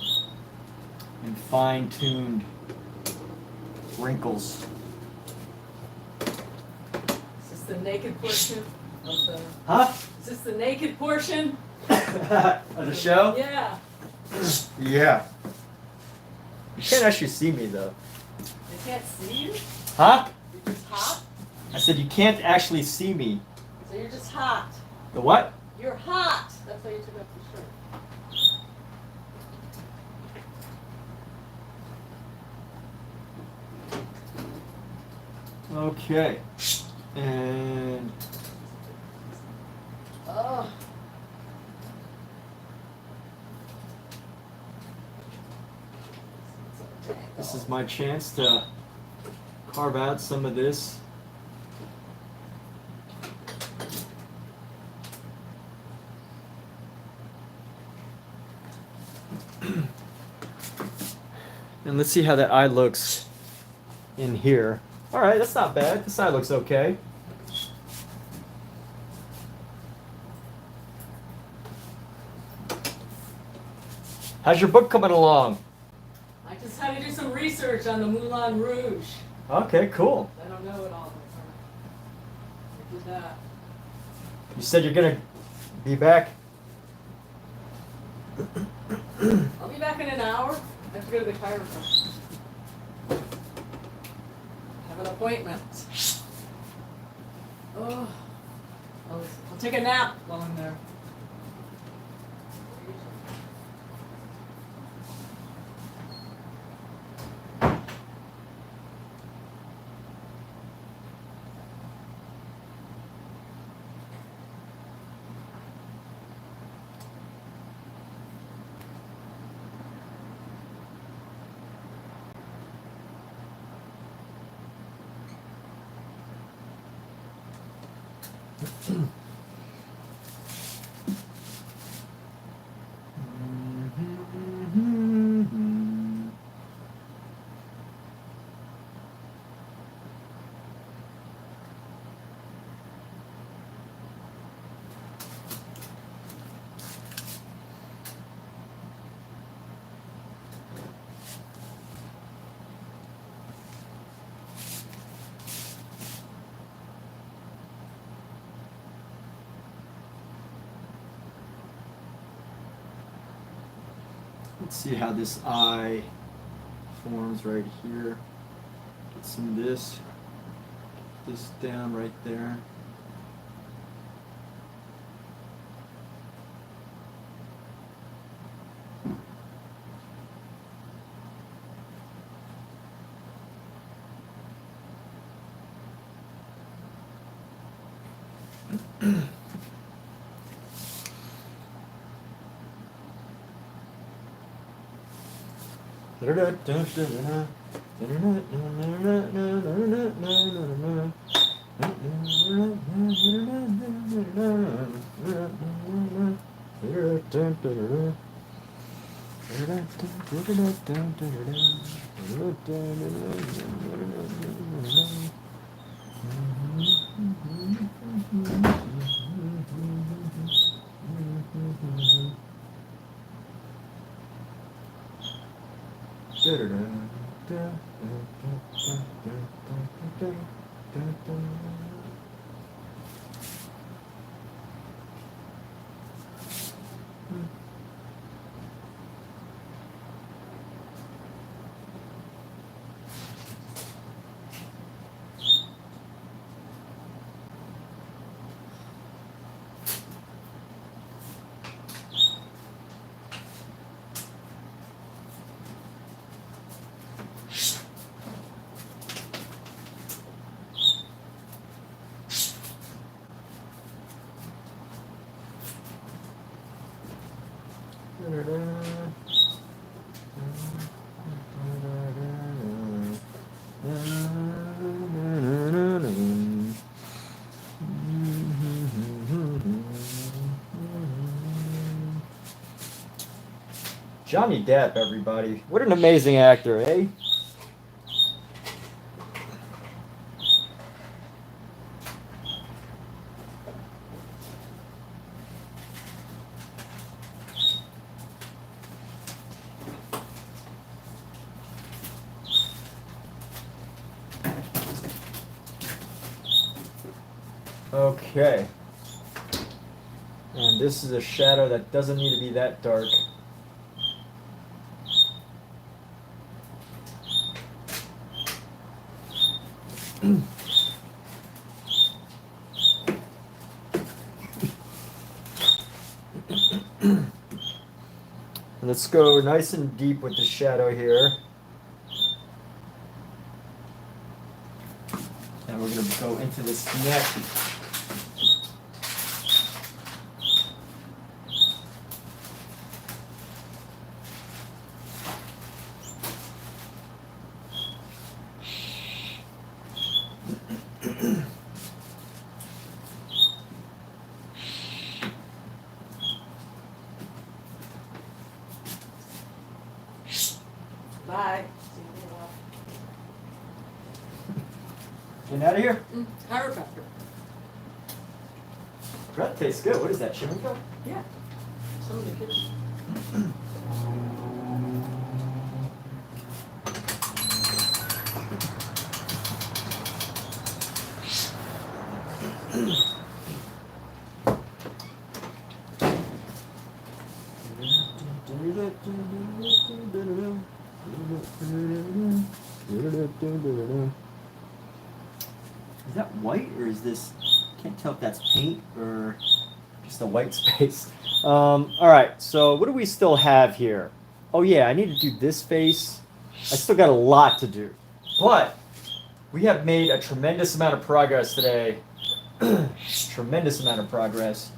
S1: fine-tuned wrinkles.
S2: Is this the naked portion of the?
S1: Huh?
S2: Is this the naked portion?
S1: Of the show?
S2: Yeah.
S1: Yeah. You can't actually see me though.
S2: They can't see you.
S1: Huh?
S2: You're just hot.
S1: I said you can't actually see me.
S2: So you're just hot.
S1: The what?
S2: You're hot. That's why you took off your shirt.
S1: Okay. And
S2: Oh.
S1: this is my chance to carve out some of this. And let's see how that eye looks in here. All right, that's not bad. This eye looks okay. How's your book coming along?
S2: I just had to do some research on the Moulin Rouge.
S1: Okay, cool.
S2: I don't know it all. I did that.
S1: You said you're gonna be back.
S2: I'll be back in an hour. I have to go to the chiropractor. Have an appointment. Oh. I'll take a nap while I'm there.
S1: Let's see how this eye forms right here. Get some of this. Get this down right there. Johnny Depp, everybody. What an amazing actor, eh? Okay. And this is a shadow that doesn't need to be that dark. Let's go nice and deep with the shadow here. And we're going to go into this neck.
S2: Bye.
S1: Getting out of here?
S2: Chiropractor.
S1: That tastes good. What is that, Shimiko?
S2: Yeah. Some of the kids.
S1: Is that white or is this? Can't tell if that's paint or just a white space. All right. So what do we still have here? Oh yeah, I need to do this face. I still got a lot to do, but we have made a tremendous amount of progress today. Tremendous amount of progress.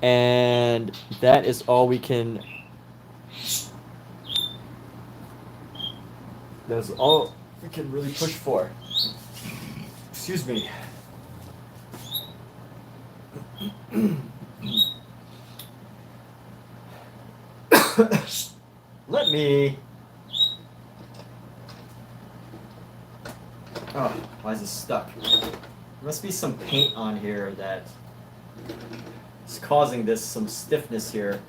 S1: And that is all we can. That's all we can really push for. Excuse me. Let me. Oh, why is this stuck? There must be some paint on here that is causing this some stiffness here.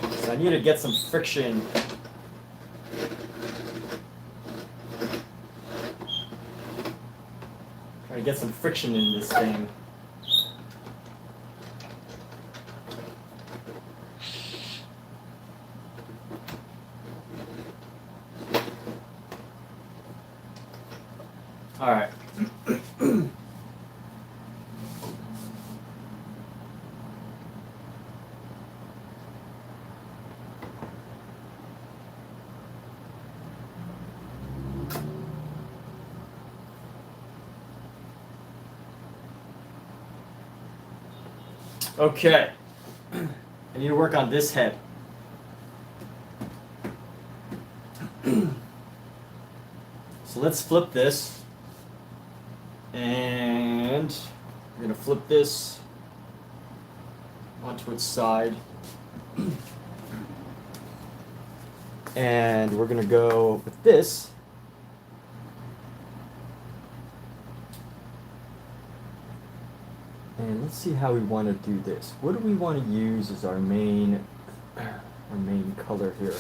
S1: So I need to get some friction. Trying to get some friction in this thing. All right. Okay. I need to work on this head. So let's flip this. And we're going to flip this onto its side. And we're going to go with this. And let's see how we want to do this. What do we want to use as our main color here?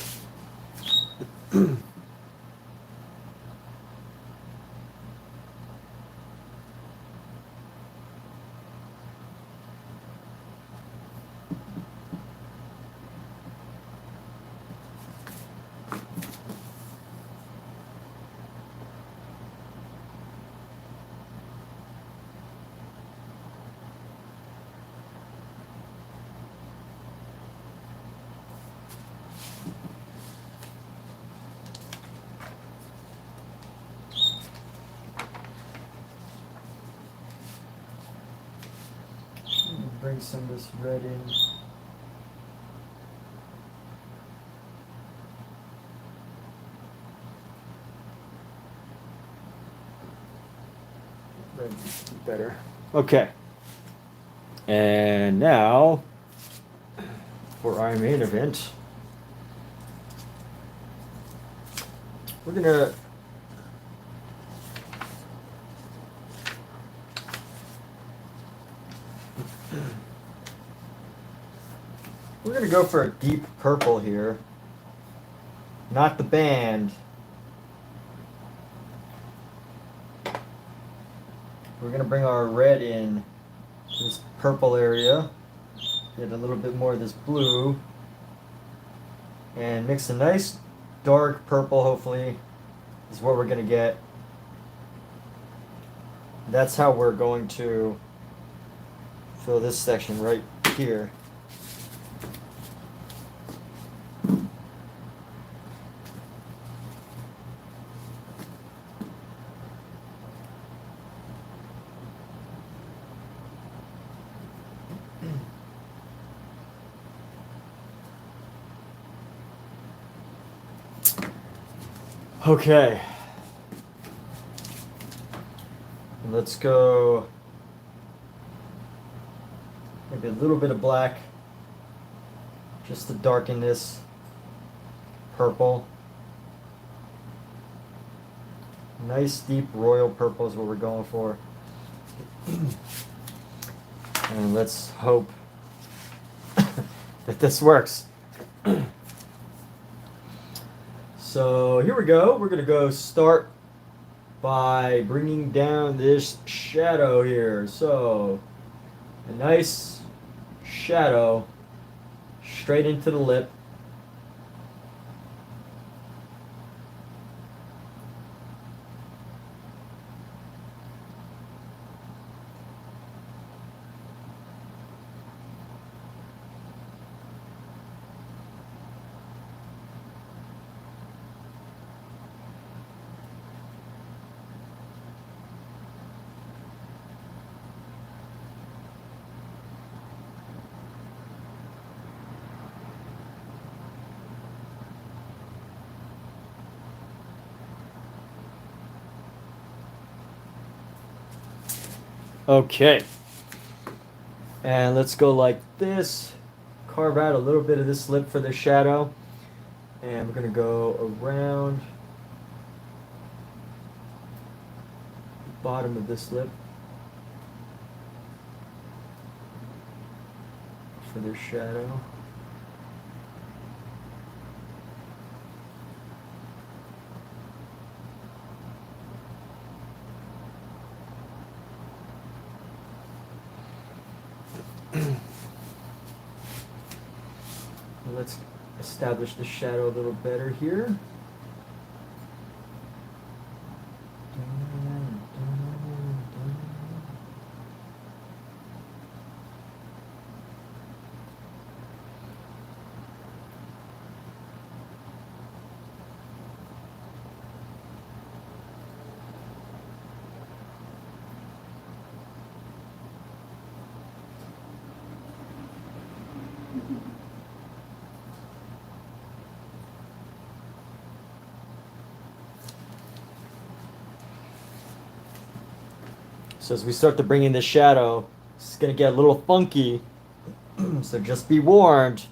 S1: Bring some of this red in. Red better. Okay. And now for our main event, we're gonna We're gonna go for a deep purple here. Not the band. We're gonna bring our red in this purple area. Get a little bit more of this blue. And mix a nice dark purple, hopefully, is what we're gonna get. That's how we're going to fill this section right here. Okay. Let's go maybe a little bit of black just to darken this purple. Nice deep royal purple is what we're going for. And let's hope that this works. So here we go. We're going to go start by bringing down this shadow here. So a nice shadow straight into the lip. Okay, and let's go like this, carve out a little bit of this lip for the shadow, and we're going to go around the bottom of this lip for the shadow. Let's establish the shadow a little better here. So as we start to bring in the shadow, it's going to get a little funky. So just be warned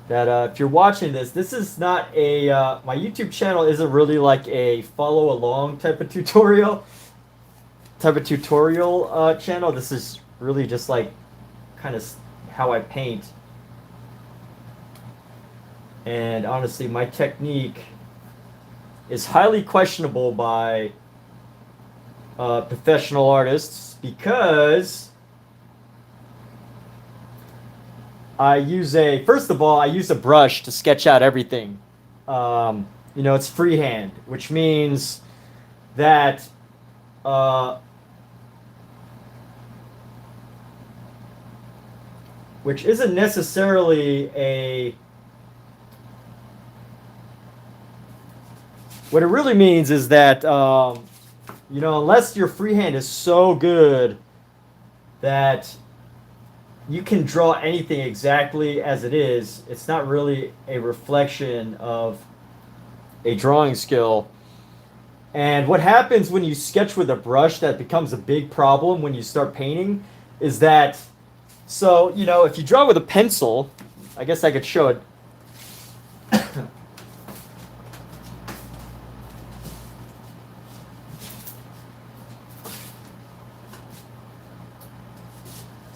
S1: that if you're watching this, this is not a, my YouTube channel isn't really like a follow along type of tutorial channel. This is really just like kind of how I paint. And honestly, my technique is highly questionable by professional artists because I use first of all, I use a brush to sketch out everything. You know, it's freehand, which means that which isn't necessarily what it really means is that you know, unless your freehand is so good that you can draw anything exactly as it is, it's not really a reflection of a drawing skill. And what happens when you sketch with a brush that becomes a big problem when you start painting is that, so, you know, if you draw with a pencil, I guess I could show it.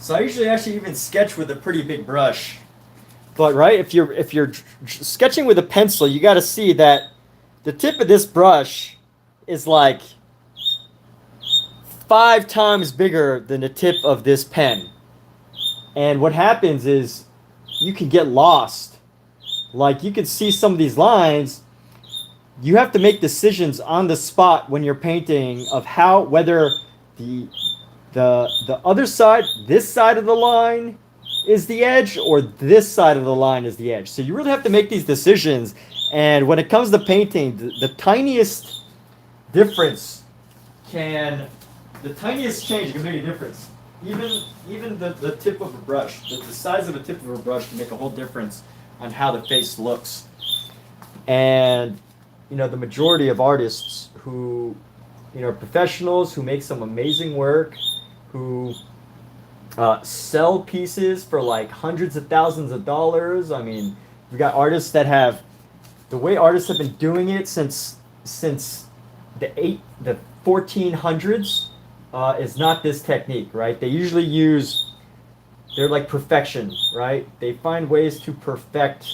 S1: So I usually actually even sketch with a pretty big brush. But right, if you're sketching with a pencil, you got to see that the tip of this brush is like 5 times bigger than the tip of this pen. And what happens is you can get lost. Like you can see some of these lines. You have to make decisions on the spot when you're painting of how whether the other side, this side of the line is the edge or this side of the line is the edge. So you really have to make these decisions. And when it comes to painting, the tiniest difference the tiniest change can make a difference. Even the tip of a brush, the size of the tip of a brush can make a whole difference on how the face looks. And the majority of artists who are professionals who make some amazing work, who sell pieces for like hundreds of thousands of dollars. I mean, we got artists that have the way artists have been doing it since the 1400s is not this technique, right? They usually they're like perfection, right? They find ways to perfect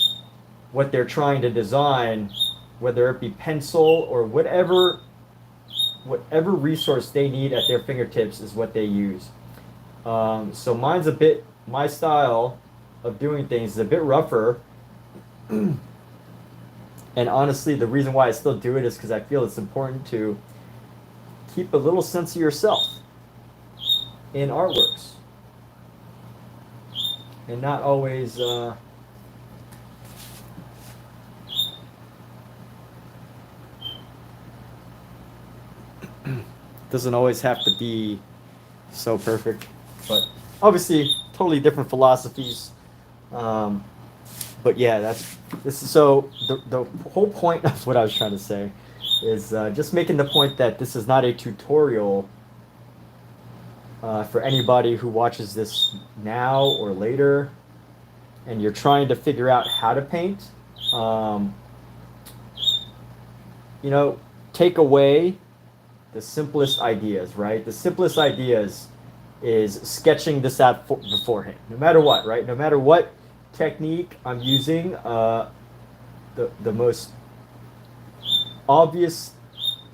S1: what they're trying to design, whether it be pencil or whatever resource they need at their fingertips is what they use. So my style of doing things is a bit rougher. And honestly, the reason why I still do it is because I feel it's important to keep a little sense of yourself in artworks. And not always doesn't always have to be so perfect. But obviously, totally different philosophies. But yeah, so the whole point of what I was trying to say is just making the point that this is not a tutorial for anybody who watches this now or later, and you're trying to figure out how to paint. Take away the simplest ideas, right? The simplest ideas is sketching this out beforehand, no matter what, right? No matter what technique I'm using, the most obvious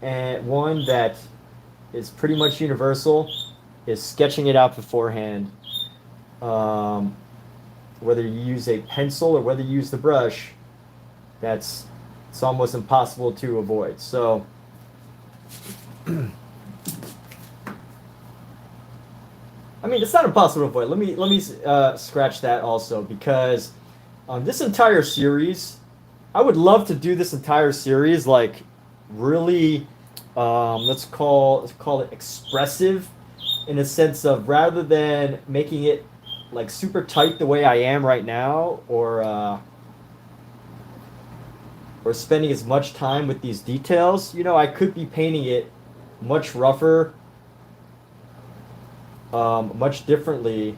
S1: and one that is pretty much universal is sketching it out beforehand. Whether you use a pencil or whether you use the brush, it's almost impossible to avoid. So I mean, it's not impossible to avoid. Let me scratch that also, because this entire series, I would love to do this entire series like really, let's call it expressive, in a sense of rather than making it like super tight the way I am right now, or spending as much time with these details. I could be painting it much rougher, much differently,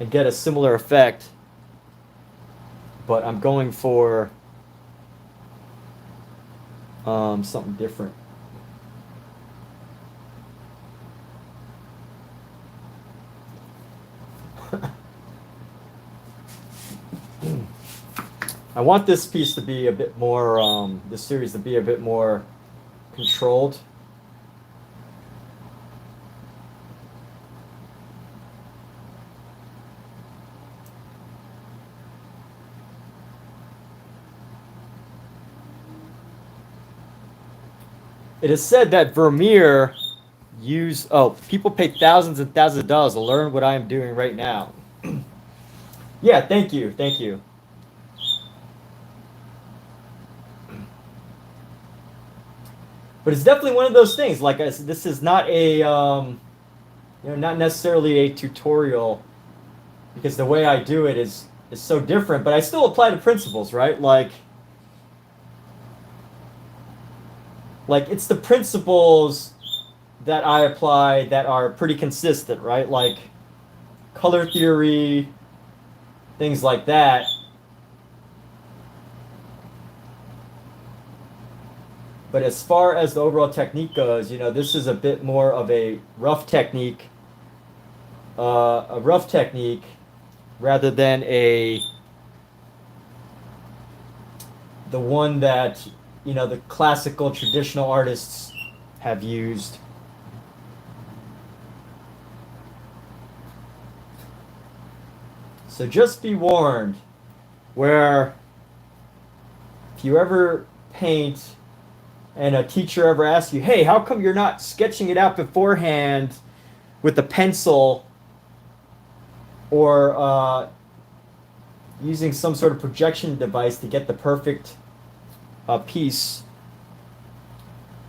S1: and get a similar effect, but I'm going for something different. I want this piece to be a bit more, this series to be a bit more controlled. It is said that Vermeer people pay thousands and thousands of dollars to learn what I am doing right now. Yeah, thank you. But it's definitely one of those things. Like this is not not necessarily a tutorial, because the way I do it is so different. But I still apply the principles, right? Like it's the principles that I apply that are pretty consistent, right? Like color theory, things like that. But as far as the overall technique goes, this is a bit more of a rough technique. rather than the one that, you know, the classical traditional artists have used. So just be warned, where if you ever paint and a teacher ever asks you, hey, how come you're not sketching it out beforehand with a pencil, or using some sort of projection device to get the perfect piece,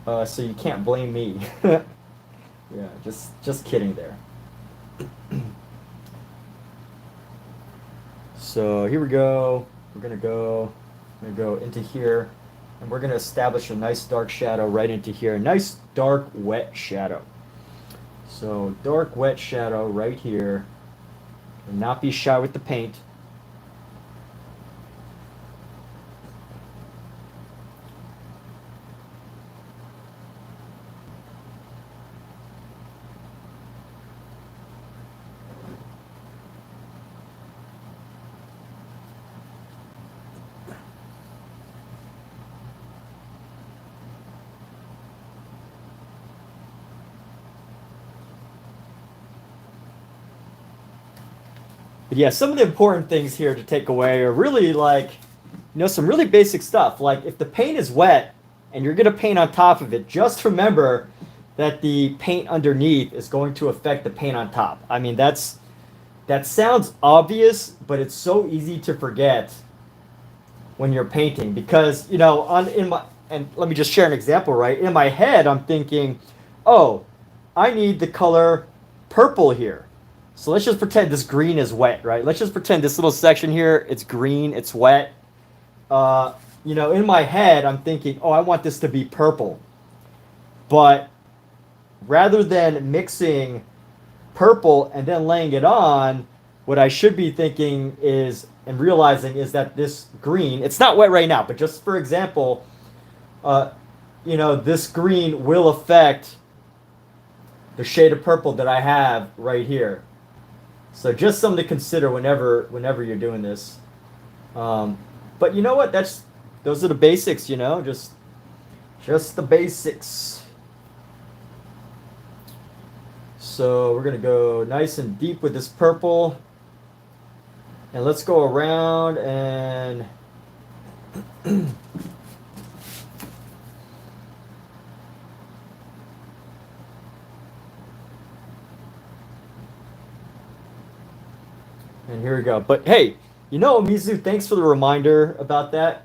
S1: so you can't blame me. Yeah, just kidding there. So here we go. I'm gonna go into here, and we're gonna establish a nice dark shadow right into here. A nice dark wet shadow. So dark wet shadow right here. And not be shy with the paint. But yeah, some of the important things here to take away are really like, you know, some really basic stuff. Like if the paint is wet and you're going to paint on top of it, just remember that the paint underneath is going to affect the paint on top. I mean, that sounds obvious, but it's so easy to forget when you're painting, because, you know, and let me just share an example, right? In my head, I'm thinking, oh, I need the color purple here. So let's just pretend this green is wet, right? Let's just pretend this little section here, it's green, it's wet. You know, in my head, I'm thinking, oh, I want this to be purple. But rather than mixing purple and then laying it on, what I should be thinking is, and realizing, is that this green, it's not wet right now, but just for example, you know, this green will affect the shade of purple that I have right here. So just something to consider whenever you're doing this. But you know what? Those are the basics. You know, just the basics. So we're gonna go nice and deep with this purple, and let's go around and and here we go. But hey, you know, Mizu, thanks for the reminder about that.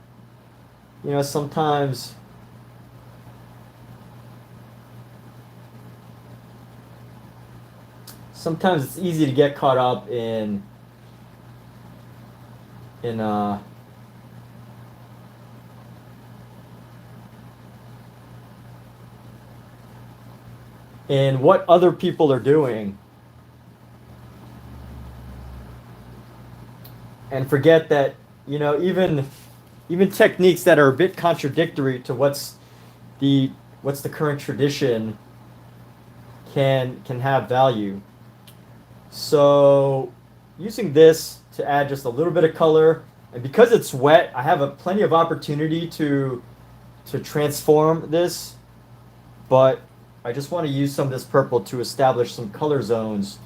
S1: You know, sometimes it's easy to get caught up in what other people are doing, and forget that, you know, even techniques that are a bit contradictory to what's the current tradition can have value. So using this to add just a little bit of color, and because it's wet, I have plenty of opportunity to transform this, but I just want to use some of this purple to establish some color zones.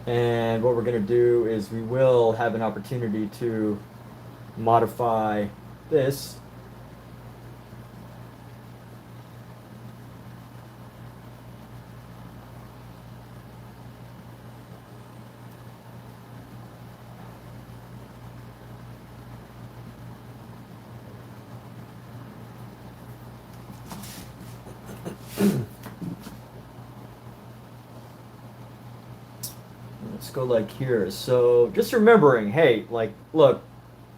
S1: And what we're going to do is we will have an opportunity to modify this. Let's go like here. So just remembering, hey, like, look,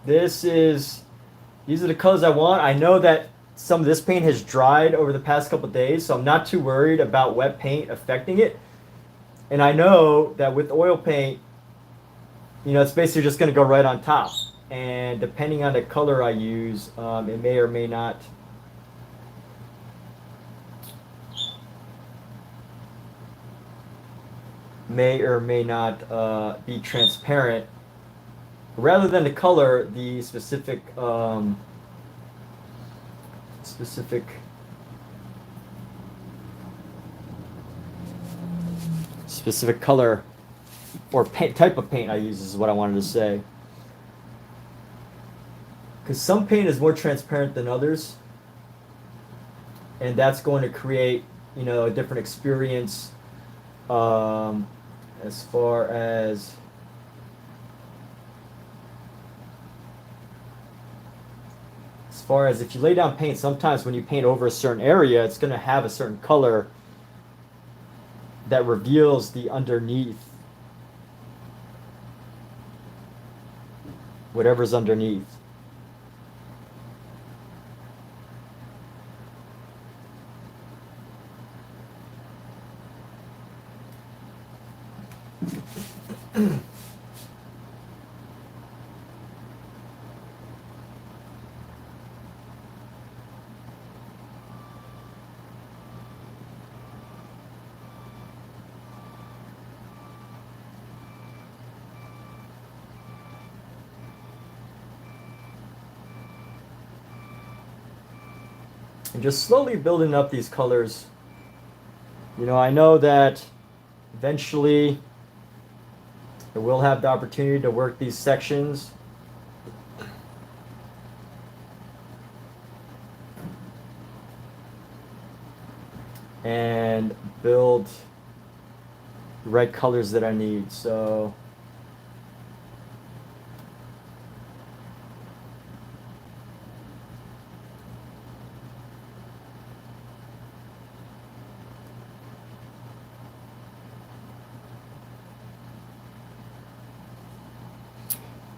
S1: these are the colors I want. I know that some of this paint has dried over the past couple of days, so I'm not too worried about wet paint affecting it. And I know that with oil paint, you know, it's basically just going to go right on top. And depending on the color I use, it may or may not may or may not be transparent. Rather than the color, the specific specific color or paint, type of paint I use is what I wanted to say. Because some paint is more transparent than others, and that's going to create, you know, a different experience as far as if you lay down paint, sometimes when you paint over a certain area, it's going to have a certain color that reveals the underneath, whatever's underneath. And just slowly building up these colors. You know, I know that eventually I will have the opportunity to work these sections. And build the right colors that I need. So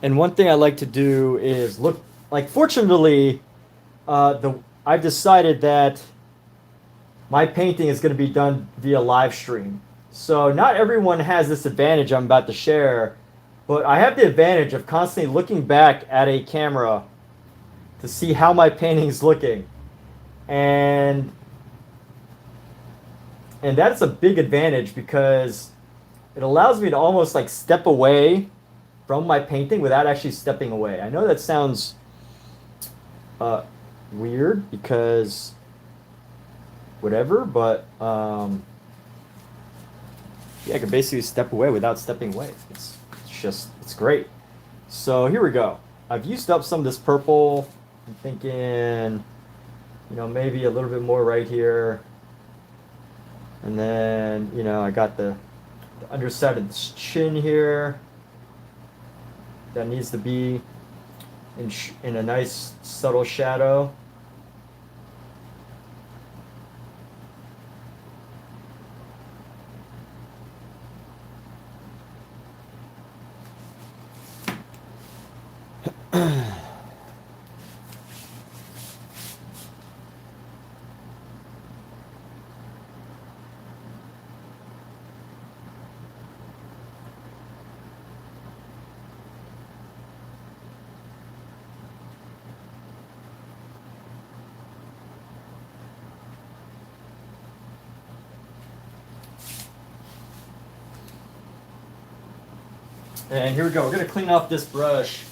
S1: and one thing I like to do is look, like, fortunately, I've decided that my painting is going to be done via live stream. So not everyone has this advantage I'm about to share, but I have the advantage of constantly looking back at a camera to see how my painting's looking. And that's a big advantage because it allows me to almost like step away from my painting without actually stepping away. I know that sounds weird because whatever, but yeah, I can basically step away without stepping away. It's great. So here we go. I've used up some of this purple. I'm thinking, you know, maybe a little bit more right here. And then, you know, I got the underside of this chin here. That needs to be in a nice subtle shadow. And here we go. We're going to clean off this brush.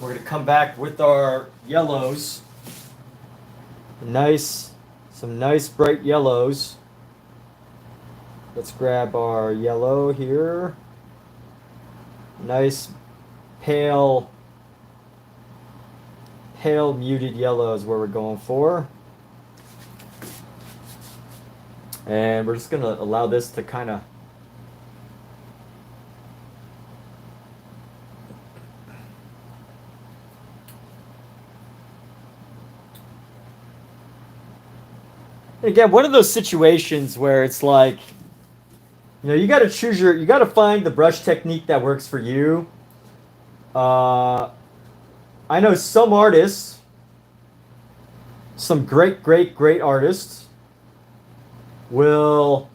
S1: We're going to come back with our yellows. Some nice bright yellows. Let's grab our yellow here. Nice pale muted yellow is where we're going for. And we're just going to allow this to kind of again, one of those situations where it's like, you know, you got to find the brush technique that works for you. I know some artists, some great artists will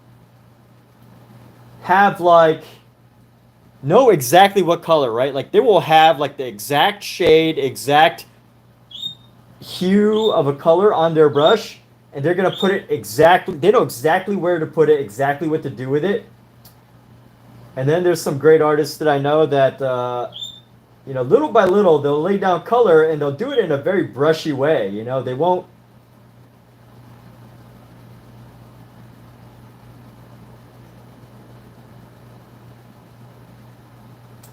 S1: have like know exactly what color, right? Like they will have like the exact shade, exact hue of a color on their brush, and they're gonna put it exactly. They know exactly where to put it, exactly what to do with it. And then there's some great artists that I know that you know, little by little, they'll lay down color and they'll do it in a very brushy way. You know, they won't.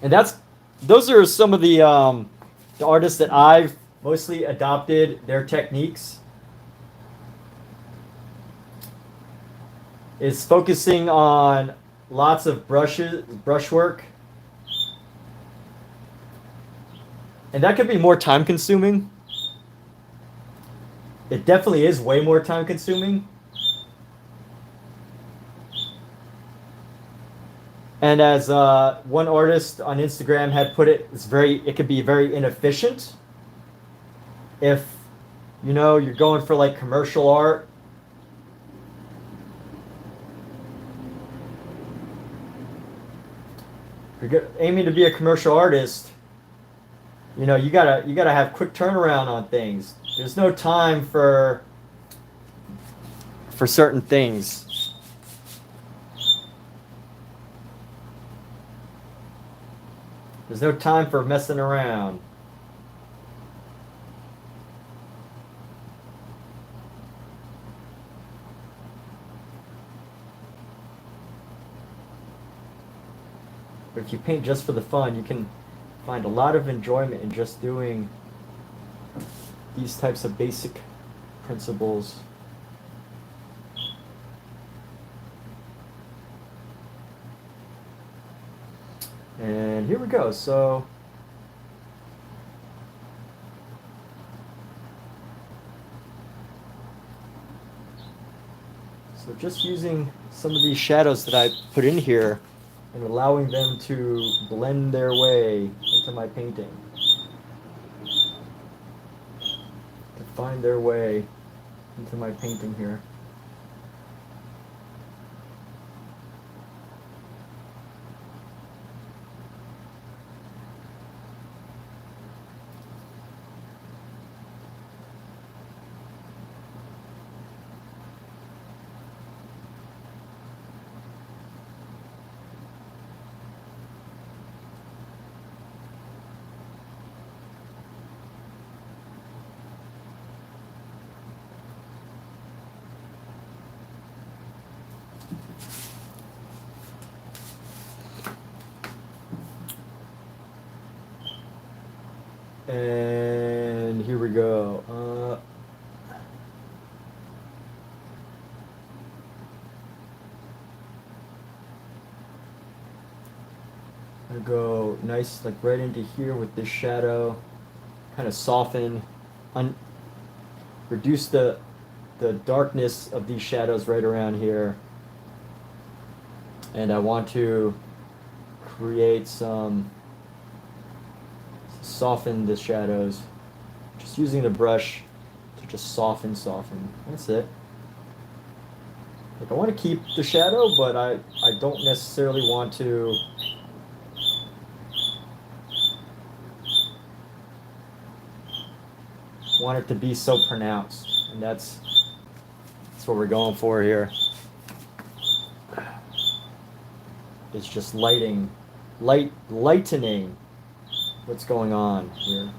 S1: And those are some of the artists that I've mostly adopted their techniques. Is focusing on lots of brushwork. And that could be more time consuming. It definitely is way more time consuming. And as one artist on Instagram had put it, it could be very inefficient if, you know, you're going for like commercial art. If you're aiming to be a commercial artist, you know, you gotta have quick turnaround on things. There's no time for certain things. There's no time for messing around. But if you paint just for the fun, you can find a lot of enjoyment in just doing these types of basic principles. And here we go. So just using some of these shadows that I put in here and allowing them to blend their way into my painting, to find their way into my painting here. And here we go. I'm gonna go nice, like right into here with this shadow, kind of soften, reduce the darkness of these shadows right around here. And I want to create soften the shadows, just using the brush to just soften. That's it. Like I want to keep the shadow, but I don't necessarily want to it to be so pronounced, and that's what we're going for here. It's just lightening what's going on here.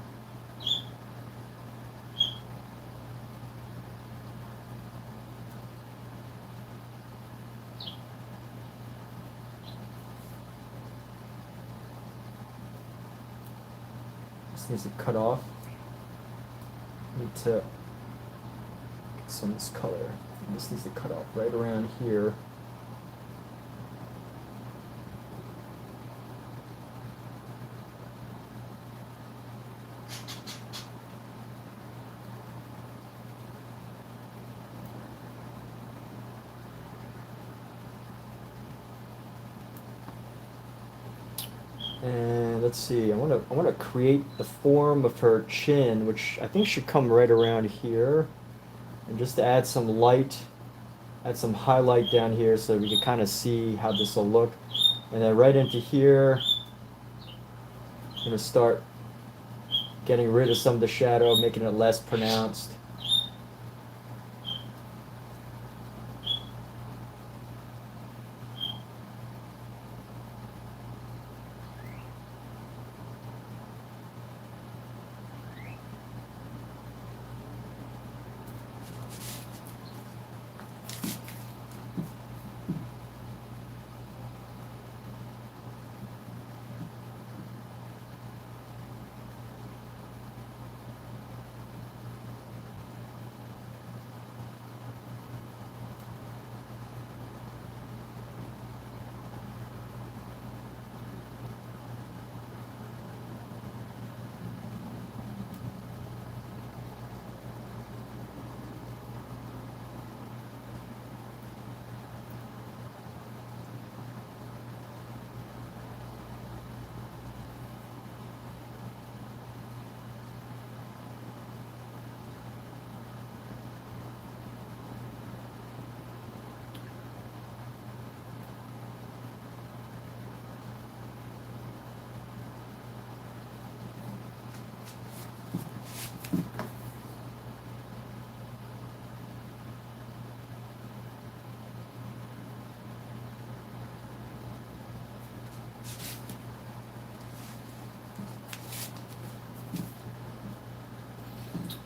S1: This needs to cut off. Need to get some of this color. This needs to cut off right around here. And let's see, I want to create the form of her chin, which I think should come right around here, and just to add some light Add some highlight down here so we can kind of see how this will look. And then right into here, I'm going to start getting rid of some of the shadow, making it less pronounced.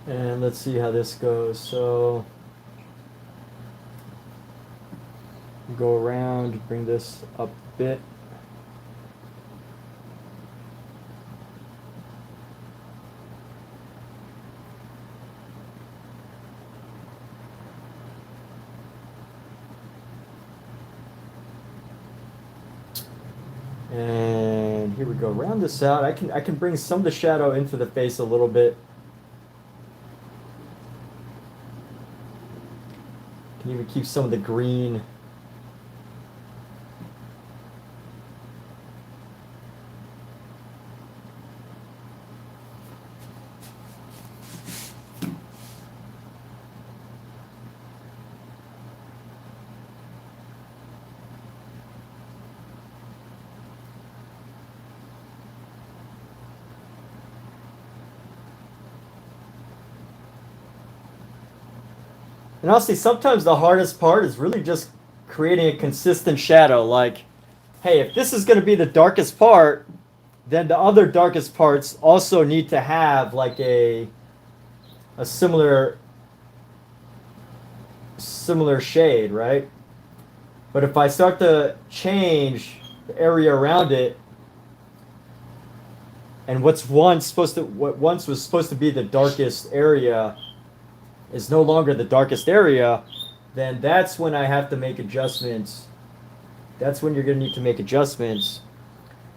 S1: And let's see how this goes. So go around, bring this up a bit. And here we go. Round this out. I can bring some of the shadow into the face a little bit. Can even keep some of the green. And honestly, sometimes the hardest part is really just creating a consistent shadow. Like, hey, if this is going to be the darkest part, then the other darkest parts also need to have like a similar shade, right? But if I start to change the area around it, and what once was supposed to be the darkest area is no longer the darkest area, then that's when I have to make adjustments. That's when you're going to need to make adjustments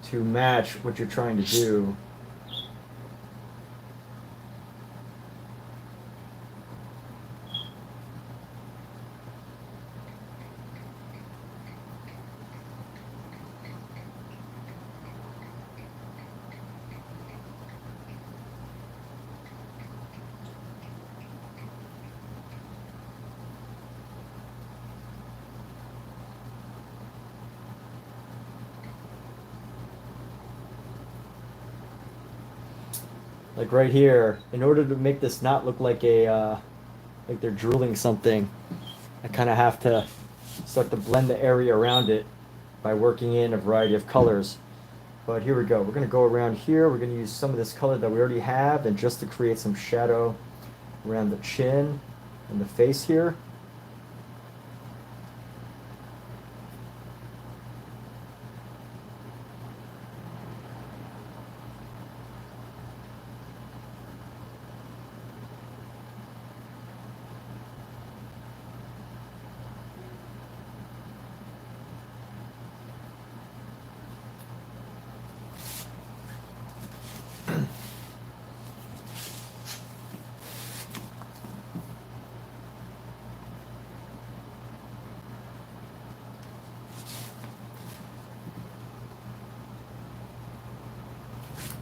S1: to match what you're trying to do. Like right here, in order to make this not look like like they're drooling something, I kind of have to start to blend the area around it by working in a variety of colors. But here we go. We're going to go around here. We're going to use some of this color that we already have, and just to create some shadow around the chin and the face here.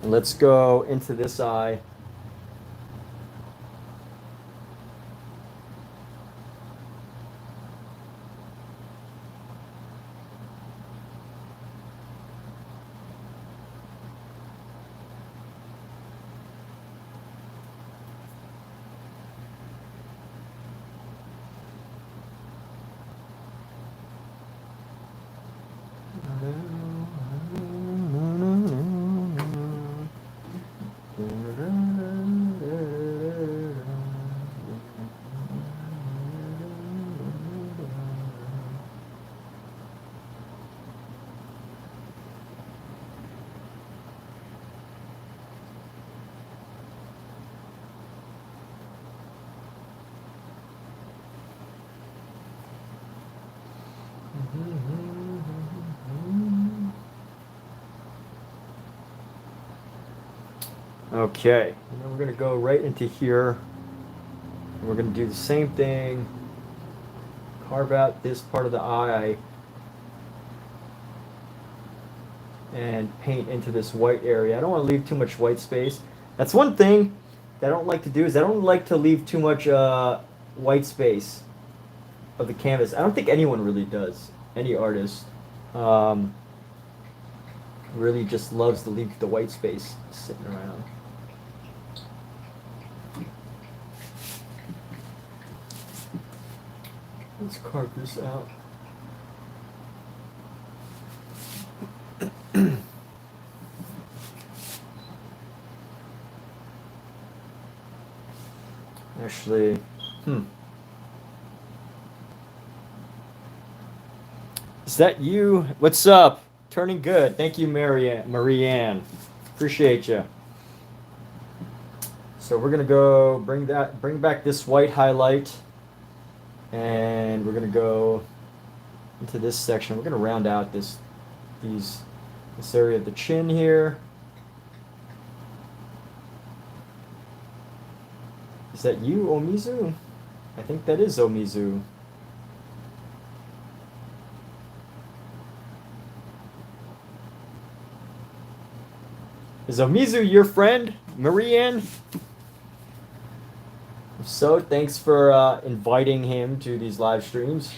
S1: And let's go into this eye. Okay, and then we're going to go right into here. And we're going to do the same thing. Carve out this part of the eye and paint into this white area. I don't want to leave too much white space. That's one thing that I don't like to do, is I don't like to leave too much white space of the canvas. I don't think anyone really does. Any artist really just loves to leave the white space sitting around. Let's carve this out. Actually, Is that you? What's up? Turning good. Thank you, Marianne. Appreciate you. So we're gonna go bring back this white highlight, and we're gonna go into this section. We're gonna round out this area of the chin here. Is that you, Omizu? I think that is Omizu. Is Omizu your friend, Marianne? If so, thanks for inviting him to these live streams.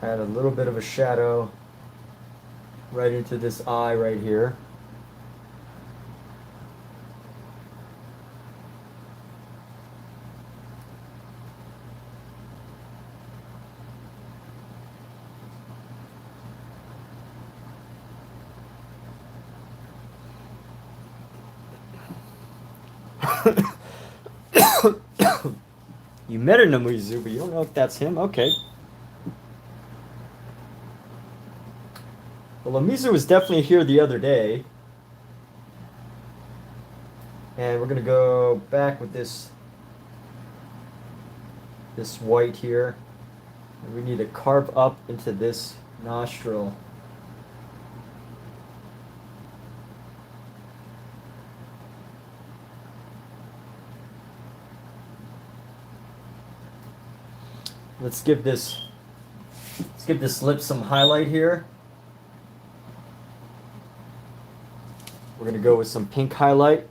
S1: Add a little bit of a shadow right into this eye right here. You met an Omizu, but you don't know if that's him? Okay. Well, Omizu was definitely here the other day. And we're going to go back with this white here. And we need to carve up into this nostril. Let's give this lip some highlight here. We're going to go with some pink highlight.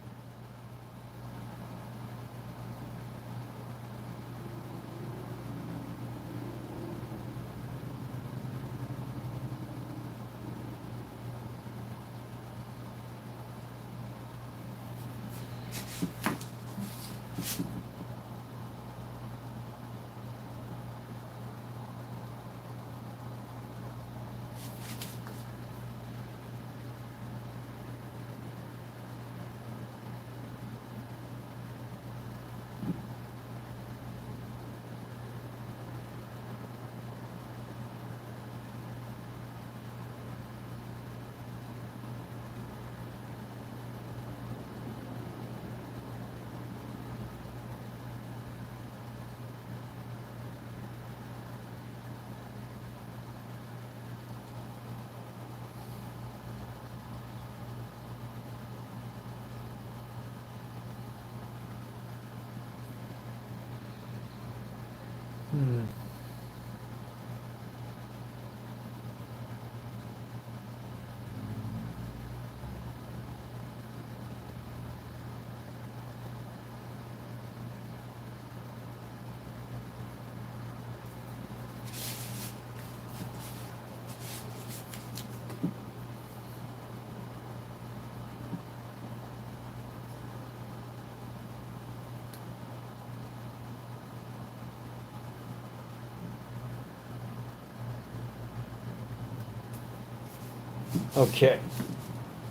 S1: Okay.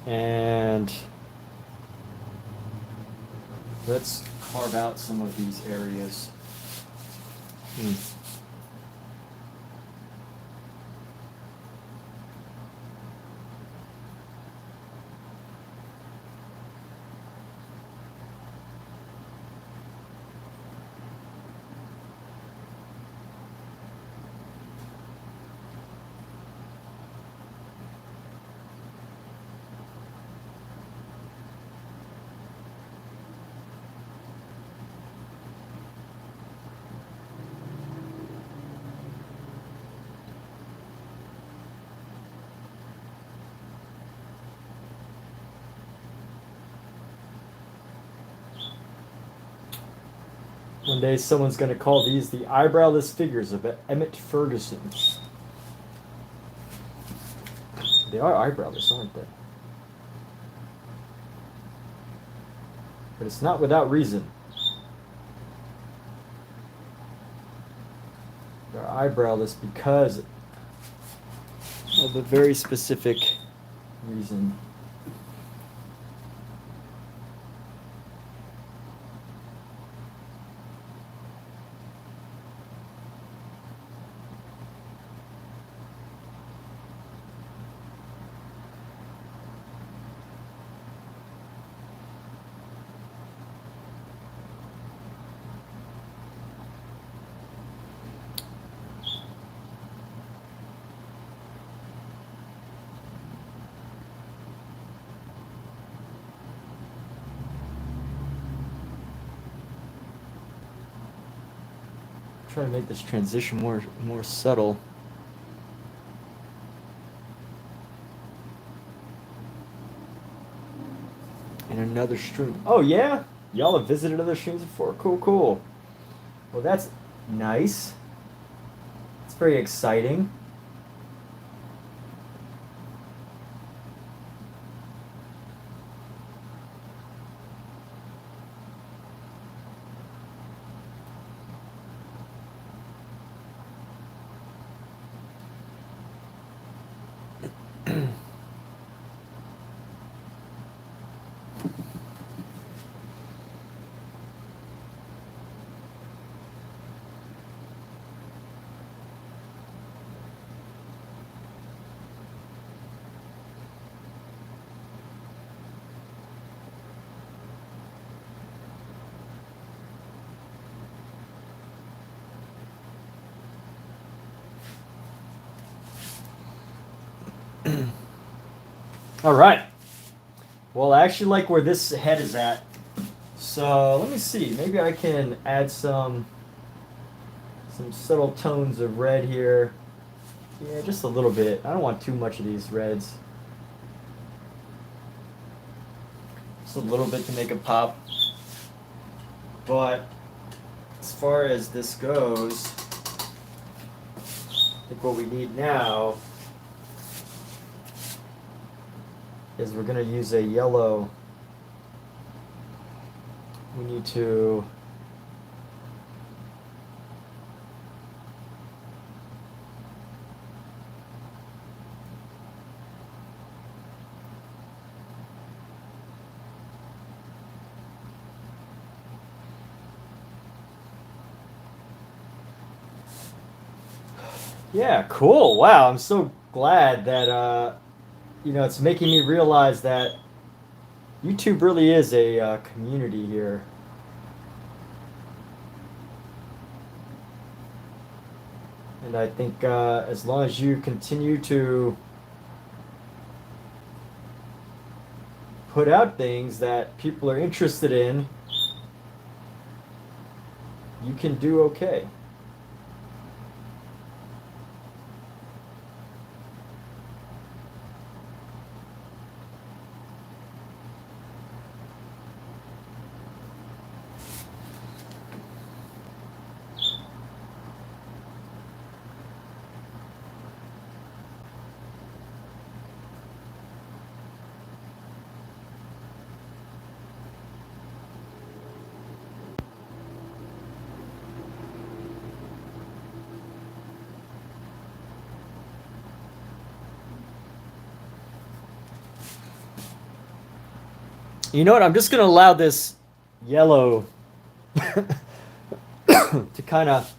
S1: And let's carve out some of these areas. One day someone's going to call these the eyebrowless figures of Emmett Ferguson. They are eyebrowless, aren't they? But it's not without reason. They're eyebrowless because of a very specific reason. Try to make this transition more subtle. And another stream. Oh yeah? Y'all have visited other streams before? Cool. Well, that's nice. It's very exciting. All right. Well, I actually like where this head is at. So let me see. Maybe I can add some subtle tones of red here. Yeah, just a little bit. I don't want too much of these reds. Just a little bit to make it pop. But as far as this goes, I think what we need now is we're going to use a yellow. We need to yeah, cool. Wow, I'm so glad that it's making me realize that YouTube really is a community here. And I think as long as you continue to put out things that people are interested in, you can do okay. You know what? I'm just gonna allow this yellow to kind of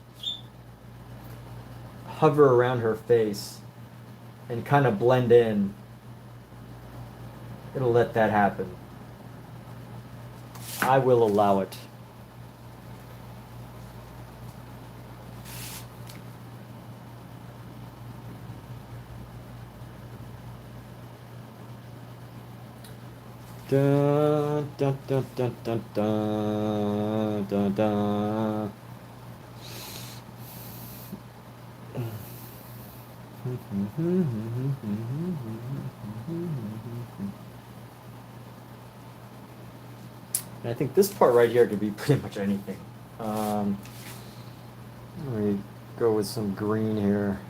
S1: hover around her face and kind of blend in. It'll let that happen. I will allow it. Dun, dun, dun, dun, dun, dun, dun, dun. And I think this part right here could be pretty much anything. Let me go with some green here.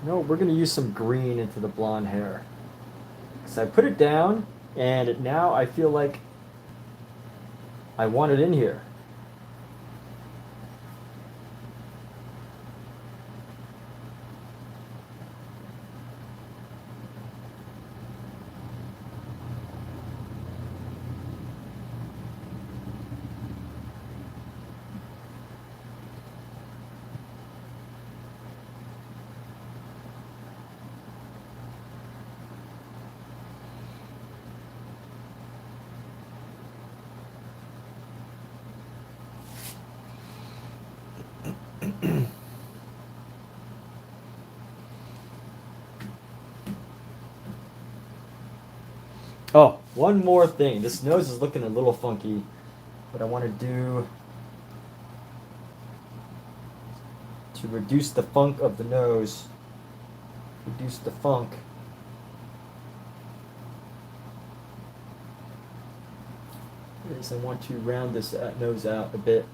S1: No, we're going to use some green into the blonde hair. So I put it down, and now I feel like I want it in here. Oh, one more thing. This nose is looking a little funky. What I want to do to reduce the funk of the nose, reduce the funk, is I want to round this nose out a bit.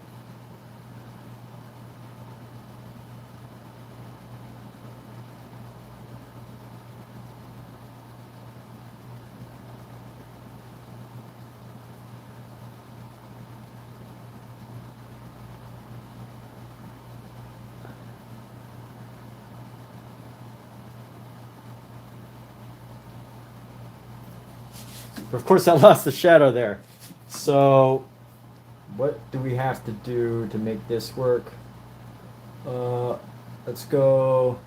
S1: But of course, I lost the shadow there. So, what do we have to do to make this work? Let's go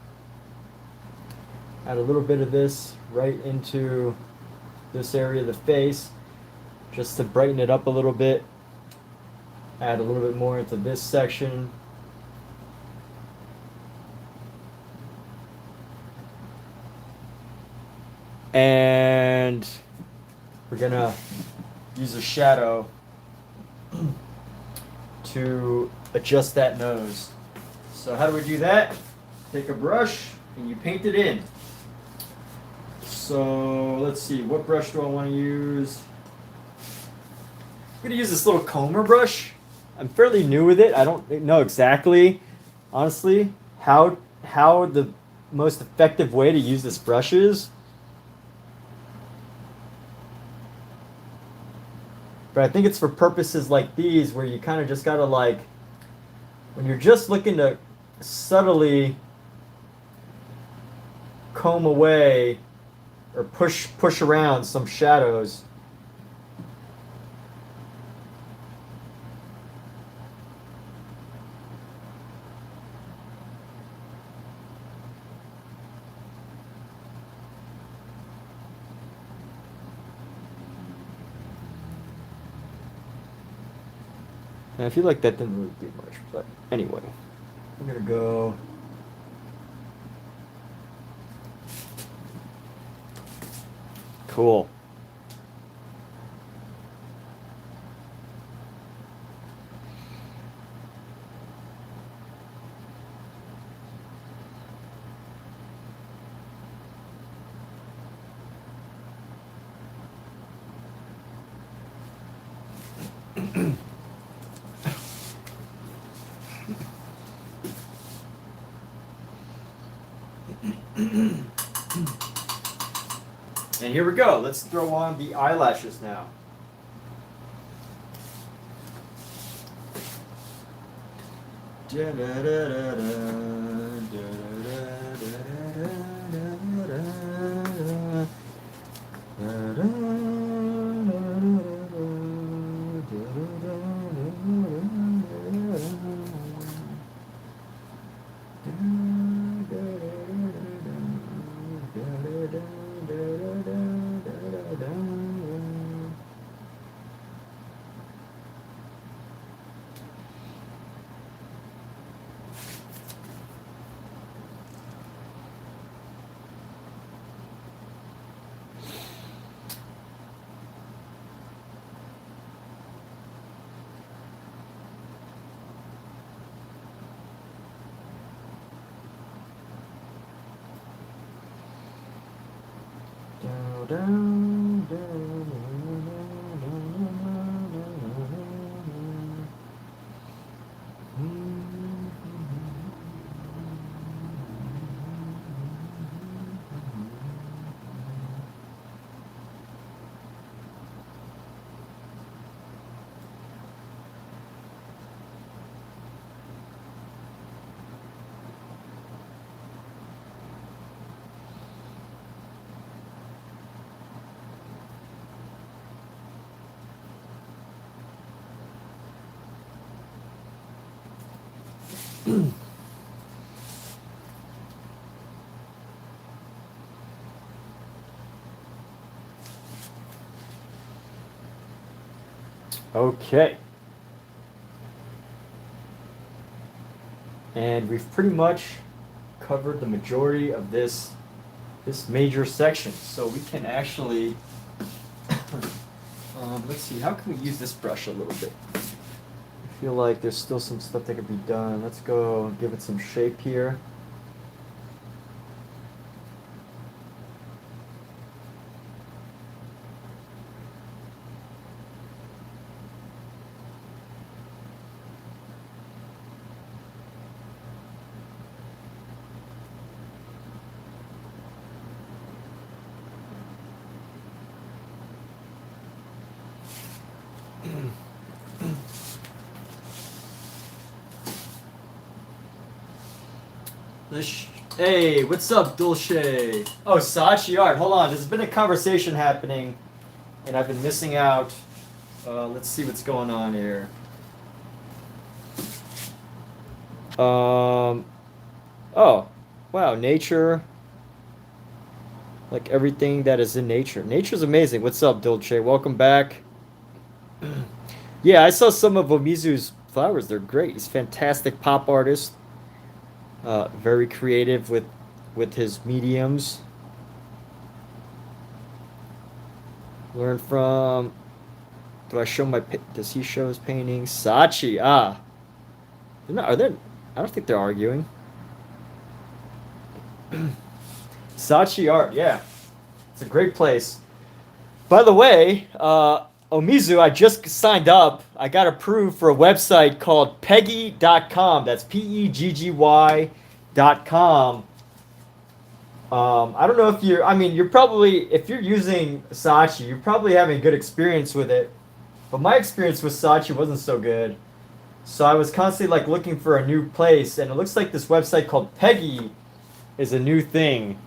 S1: add a little bit of this right into this area of the face, just to brighten it up a little bit. Add a little bit more into this section. And we're gonna use a shadow to adjust that nose. So how do we do that? Take a brush and you paint it in. So let's see, what brush do I want to use? I'm gonna use this little comber brush. I'm fairly new with it. I don't know exactly, honestly, how the most effective way to use this brush is. But I think it's for purposes like these where you kind of just gotta, like, when you're just looking to subtly comb away or push around some shadows. And I feel like that didn't really do much, but anyway, I'm gonna go. Cool. And here we go. Let's throw on the eyelashes now. Okay. And we've pretty much covered the majority of this major section. So we can actually, let's see, how can we use this brush a little bit? I feel like there's still some stuff that could be done. Let's go and give it some shape here. Hey, what's up, Dulce? Oh, Sachi Art. Hold on. There's been a conversation happening, and I've been missing out. Let's see what's going on here. Oh, wow. Nature. Like everything that is in nature. Nature's amazing. What's up, Dulce? Welcome back. Yeah, I saw some of Omizu's flowers. They're great. He's a fantastic pop artist. Very creative with his mediums. Learn from. Does he show his paintings? Sachi. Ah. Are they? I don't think they're arguing. Sachi Art. Yeah, it's a great place. By the way, Omizu, I just signed up. I got approved for a website called Peggy.com. That's PEGGY.com. I don't know if you're probably, if you're using Sachi, you're probably having a good experience with it. But my experience with Sachi wasn't so good. So I was constantly like looking for a new place. And it looks like this website called Peggy is a new thing.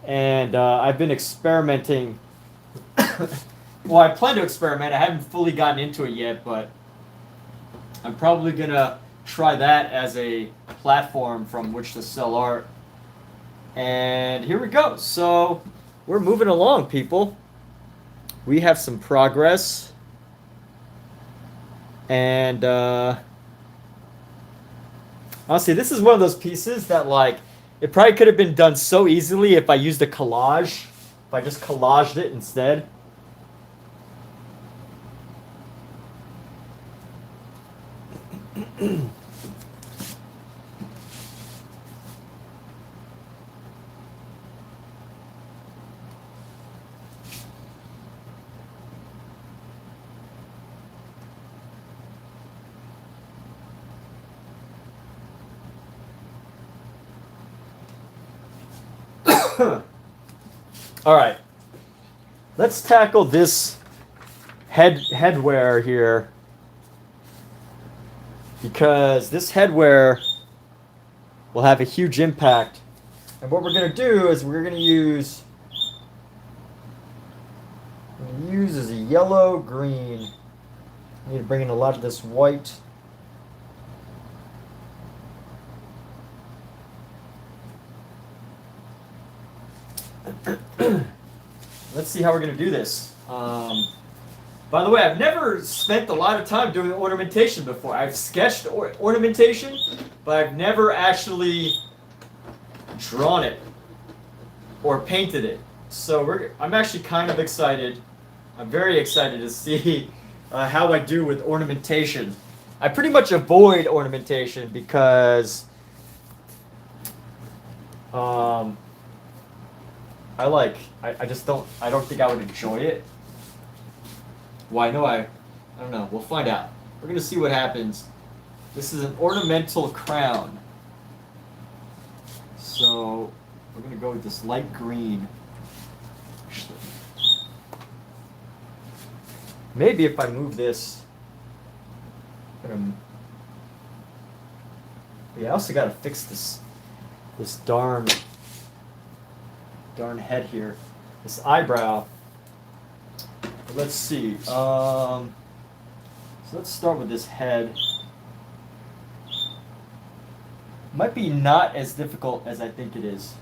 S1: And I've been experimenting. Well, I plan to experiment. I haven't fully gotten into it yet, but I'm probably going to try that as a platform from which to sell art. And here we go. So we're moving along, people. We have some progress. And honestly, this is one of those pieces that, like, it probably could have been done so easily if I used a collage. If I just collaged it instead. All right. Let's tackle this headwear here, because this headwear will have a huge impact. And what we're going to do is we're going to use is a yellow green. I need to bring in a lot of this white. Let's see how we're going to do this. By the way, I've never spent a lot of time doing ornamentation before. I've sketched ornamentation, but I've never actually drawn it or painted it. So I'm actually kind of excited. I'm very excited to see how I do with ornamentation. I pretty much avoid ornamentation because I just don't think I would enjoy it. Well, I don't know. We'll find out. We're gonna see what happens. This is an ornamental crown. So we're gonna go with this light green. Maybe if I move this, yeah, I also gotta fix this darn head here, this eyebrow. Let's see. So let's start with this head. Might be not as difficult as I think it is.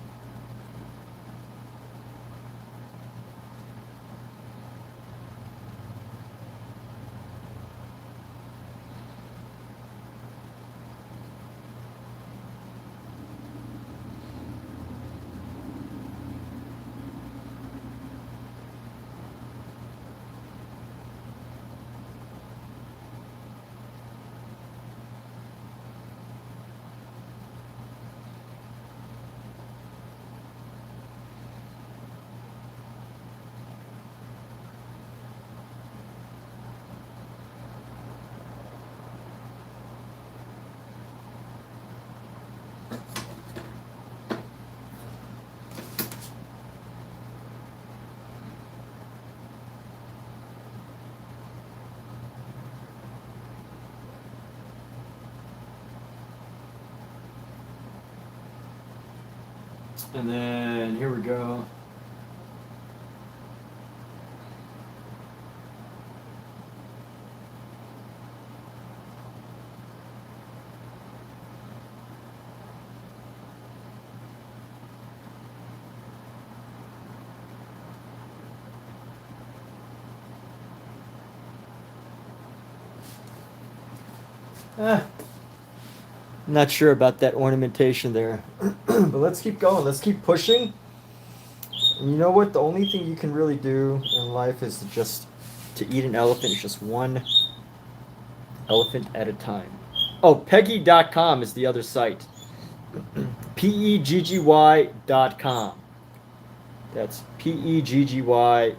S1: And then here we go. Not sure about that ornamentation there. But let's keep going. Let's keep pushing. And you know what? The only thing you can really do in life is to eat an elephant. It's just one elephant at a time. Oh, Peggy.com is the other site. PEGGY.com. That's PEGGY.com.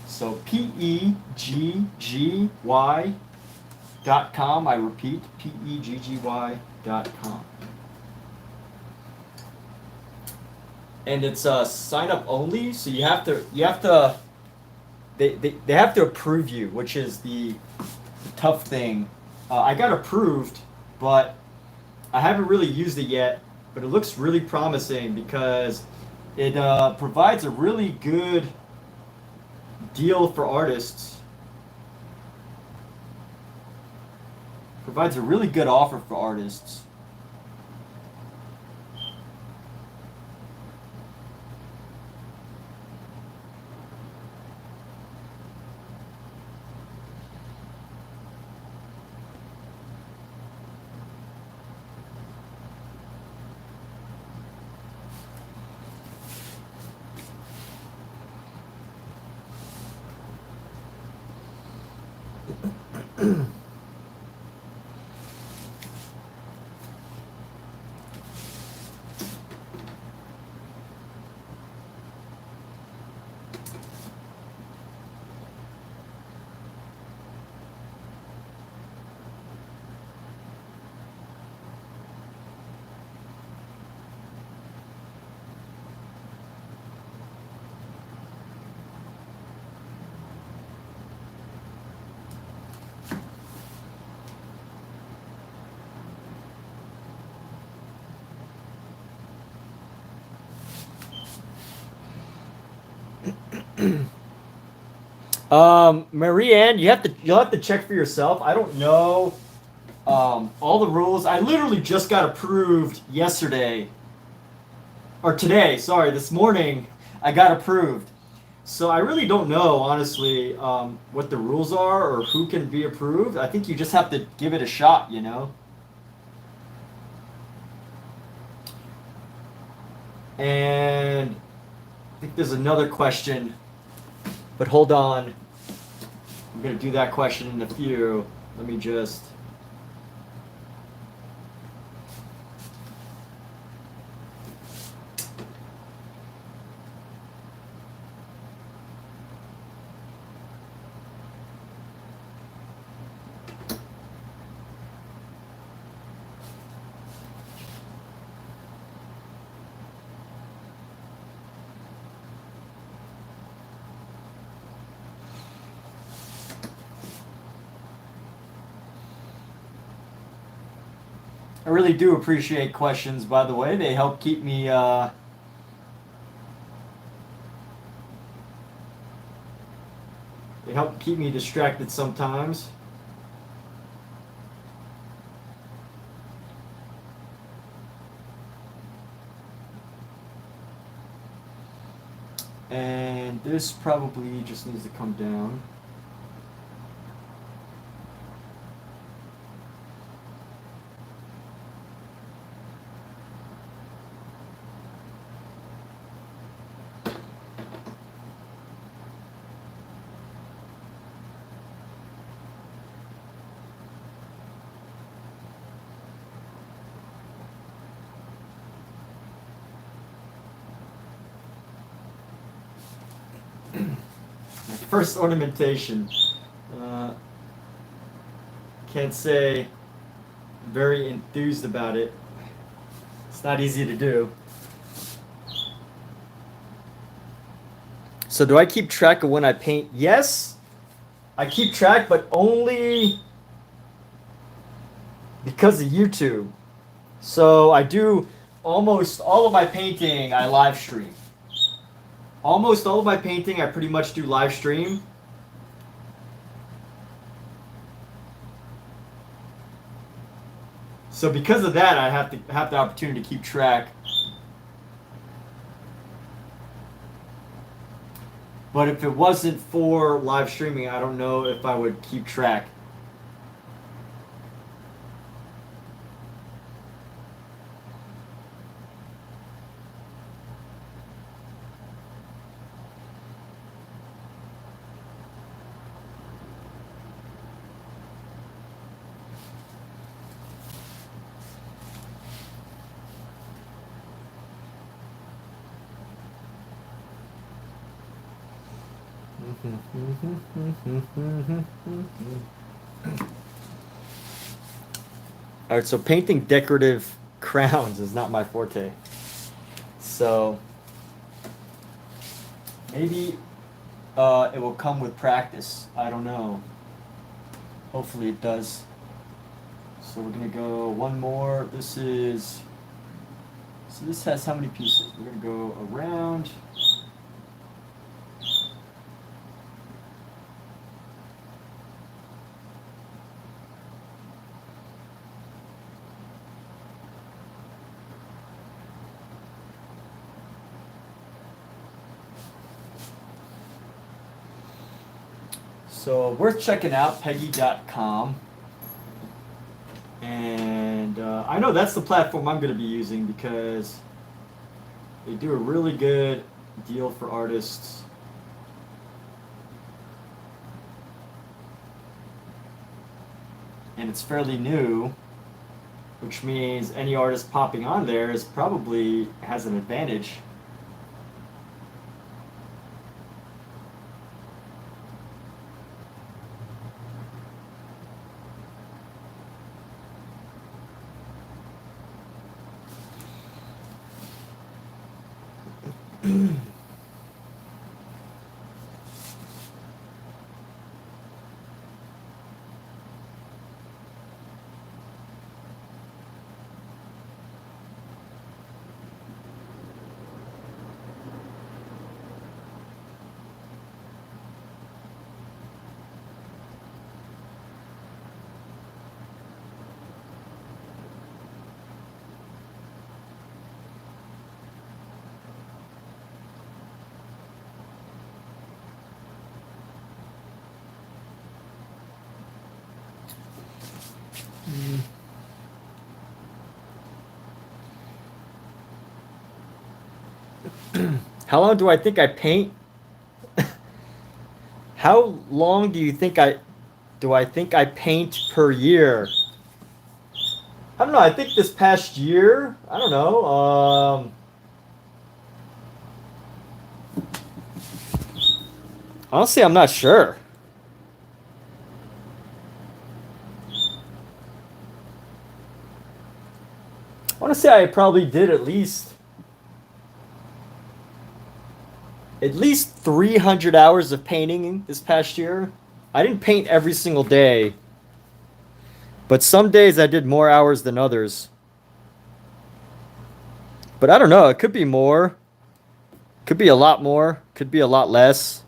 S1: So PEGGY.com. I repeat, PEGGY.com. And it's sign up only, so they have to approve you, which is the tough thing. I got approved, but I haven't really used it yet, but it looks really promising because it provides a really good deal for artists. Provides a really good offer for artists. Marianne, you'll have to check for yourself. I don't know all the rules. I literally just got approved yesterday or today. Sorry, this morning I got approved. So I really don't know, honestly, what the rules are or who can be approved. I think you just have to give it a shot, you know. And I think there's another question, but hold on. I'm going to do that question in a few. Let me just... I really do appreciate questions, by the way. They help keep me distracted sometimes. And this probably just needs to come down. First ornamentation. Can't say very enthused about it. It's not easy to do. So do I keep track of when I paint? Yes, I keep track, but only because of YouTube. So I do almost all of my painting I live stream. Almost all of my painting I pretty much do live stream. So because of that, I have the opportunity to keep track. But if it wasn't for live streaming, I don't know if I would keep track. All right, so painting decorative crowns is not my forte. So maybe it will come with practice. I don't know. Hopefully it does. So we're gonna go one more. So this has how many pieces? We're gonna go around. So worth checking out, Peggy.com. And I know that's the platform I'm going to be using because they do a really good deal for artists. And it's fairly new, which means any artist popping on there is probably has an advantage. How long do I think I paint? How long do I think I paint per year? I don't know. I think this past year, I don't know. Honestly, I'm not sure. I want to say I probably did at least 300 hours of painting this past year. I didn't paint every single day, but some days I did more hours than others. But I don't know. It could be more. Could be a lot more. Could be a lot less.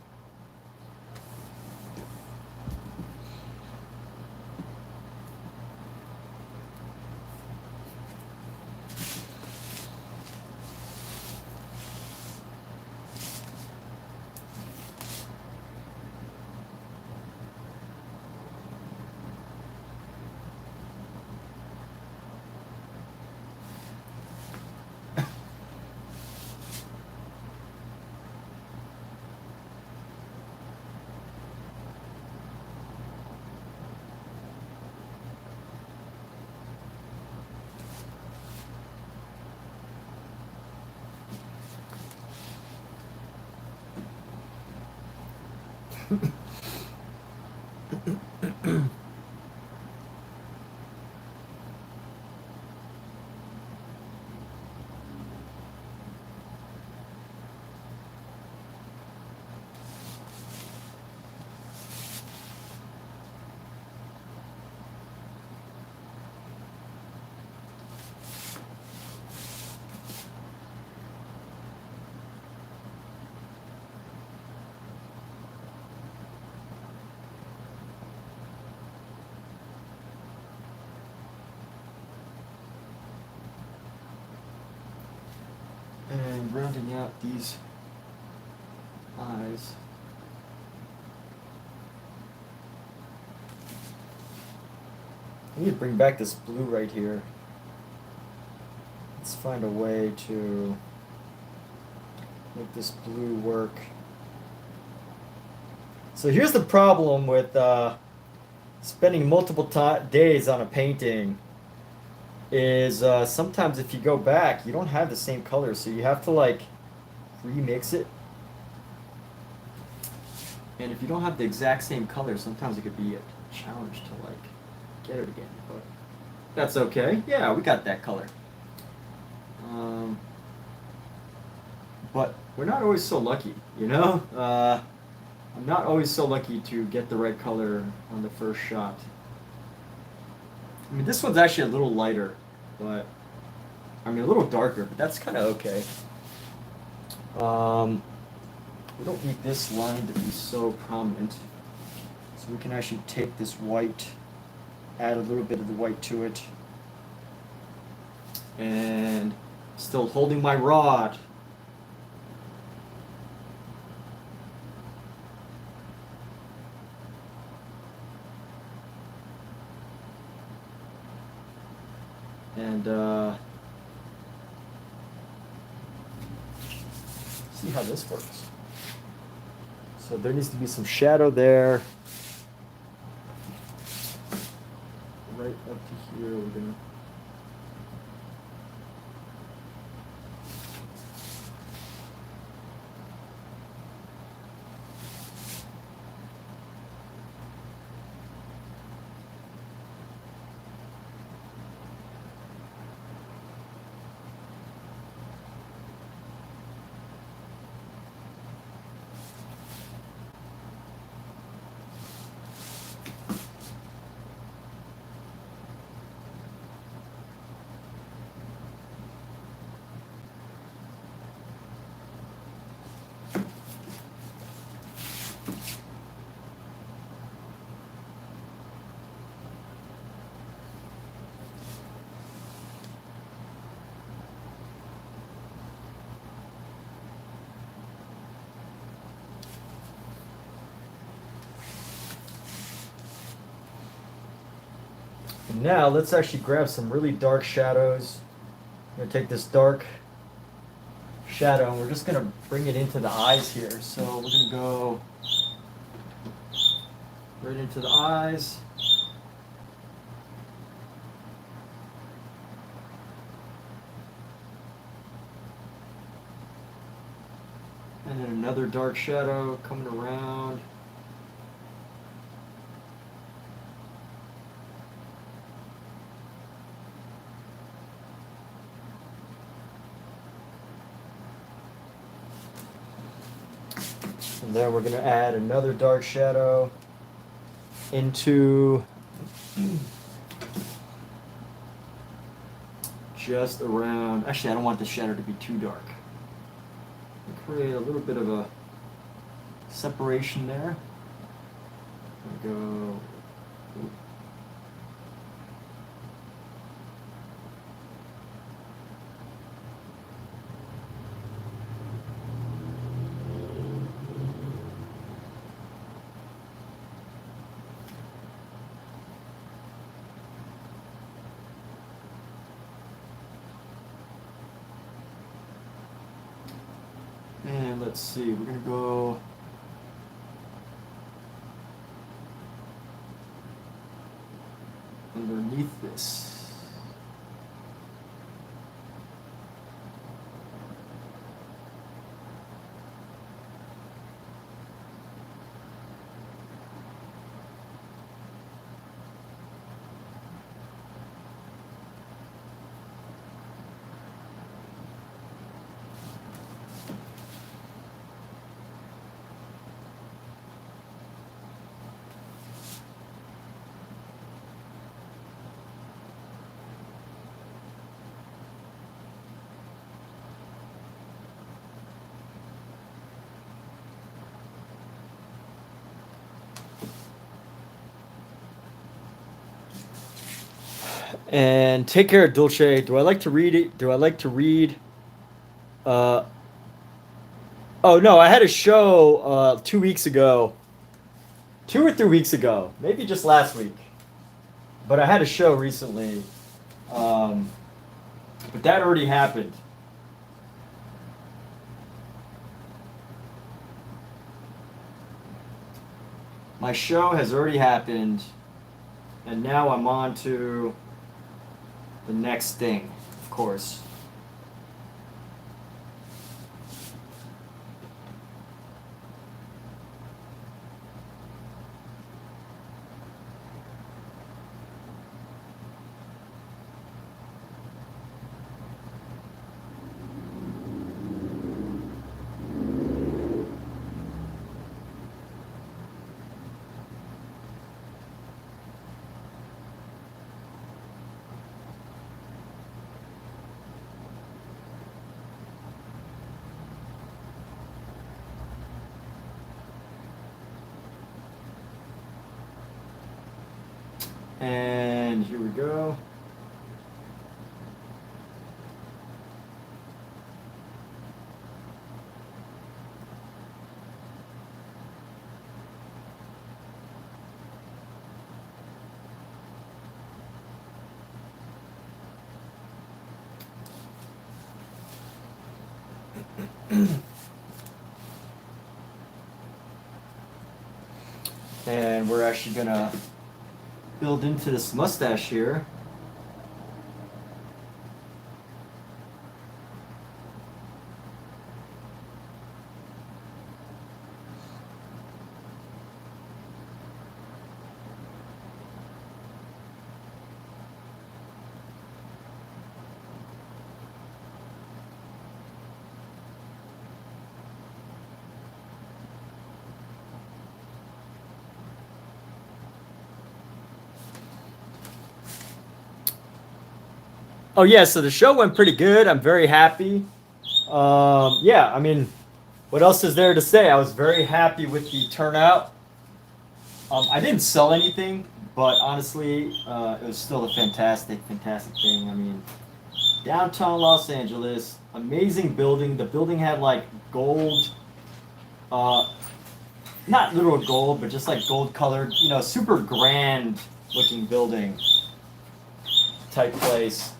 S1: And rounding out these eyes. I need to bring back this blue right here. Let's find a way to make this blue work. So here's the problem with spending multiple days on a painting is sometimes if you go back, you don't have the same color, so you have to like remix it. And if you don't have the exact same color, sometimes it could be a challenge to like get it again. But that's okay. Yeah, we got that color. But we're not always so lucky, you know? I'm not always so lucky to get the right color on the first shot. I mean, this one's actually a little lighter, but I mean a little darker, but that's kind of okay. We don't need this line to be so prominent, so we can actually take this white, add a little bit of the white to it, and still holding my rod. And see how this works. So there needs to be some shadow there. Right up to here, we're gonna. And now let's actually grab some really dark shadows. I'm gonna take this dark shadow, and we're just gonna bring it into the eyes here. So we're gonna go right into the eyes. And then another dark shadow coming around. And then we're going to add another dark shadow into just around. Actually, I don't want the shadow to be too dark. Create a little bit of a separation there. There we go. And let's see, we're gonna go underneath this. And take care, Dulce. Do I like to read it? Do I like to read? Oh no, I had a show 2 weeks ago, 2 or 3 weeks ago, maybe just last week. But I had a show recently, but that already happened. My show has already happened, and now I'm on to the next thing, of course. And here we go. And we're actually gonna build into this mustache here. Oh yeah, so the show went pretty good. I'm very happy. Yeah, I mean, what else is there to say? I was very happy with the turnout. I didn't sell anything, but honestly, it was still a fantastic thing. I mean, downtown Los Angeles, amazing building. The building had like gold, not literal gold, but just like gold colored, you know, super grand looking building type place.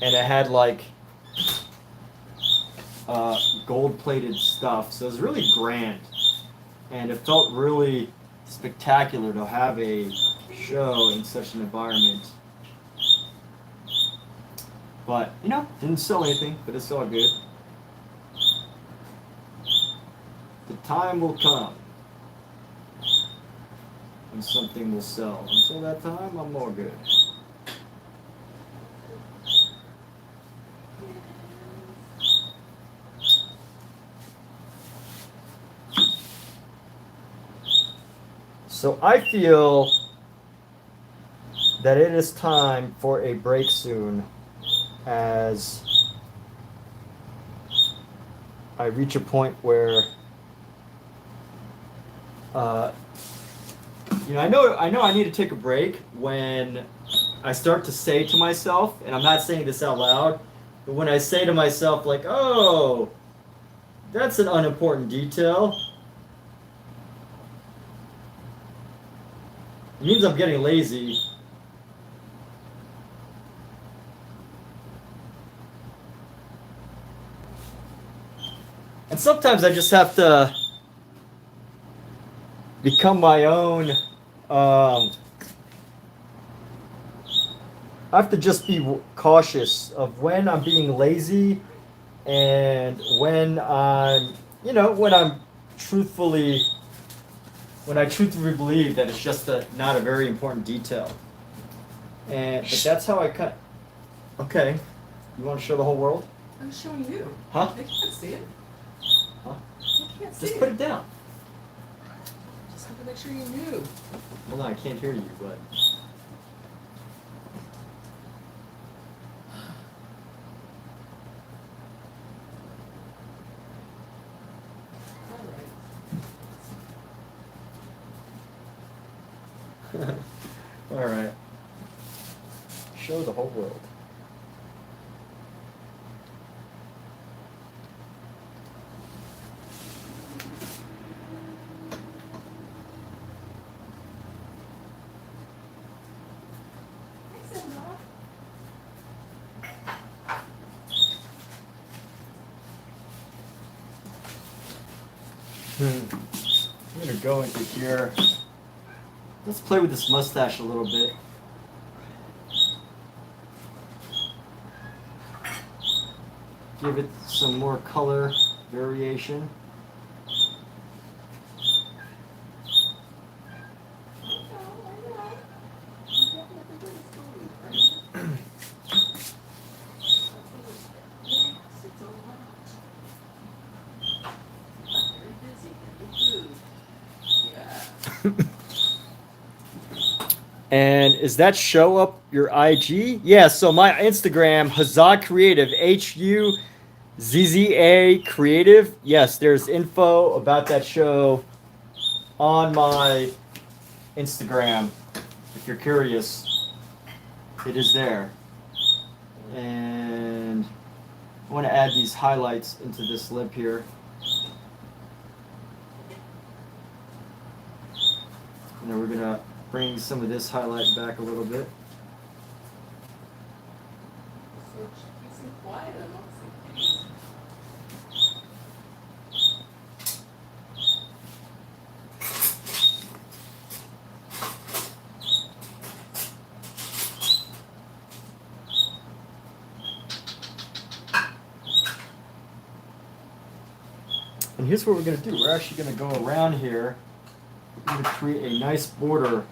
S1: And it had like gold-plated stuff. So it was really grand, and it felt really spectacular to have a show in such an environment. But you know, didn't sell anything, but it's all good. The time will come when something will sell. Until that time, I'm all good. So I feel that it is time for a break soon, as I reach a point where you know, I know I need to take a break when I start to say to myself, and I'm not saying this out loud, but when I say to myself like, "Oh, that's an unimportant detail," it means I'm getting lazy. And sometimes I just have to become my own. I have to just be cautious of when I'm being lazy and when I'm, you know, when I truthfully believe that it's just not a very important detail. But that's how I cut. Okay, you want to show the whole world?
S2: I'm showing you.
S1: Huh?
S2: They can't see it.
S1: Huh?
S2: They can't see
S1: Just
S2: it.
S1: put it down.
S2: Just have to make sure you knew.
S1: Hold on, I can't hear you, but.
S2: All right.
S1: All right. Show the whole world. I'm gonna go into here. Let's play with this mustache a little bit. Give it some more color variation. And is that show up your IG? Yeah, so my Instagram, Huzzah Creative, HUZZA Creative. Yes, there's info about that show on my Instagram. If you're curious, it is there. And I want to add these highlights into this lip here. And then we're going to bring some of this highlight back a little bit.
S2: So peace and quiet amongst the kitties.
S1: And here's what we're going to do. We're actually going to go around here. We're going to create a nice border.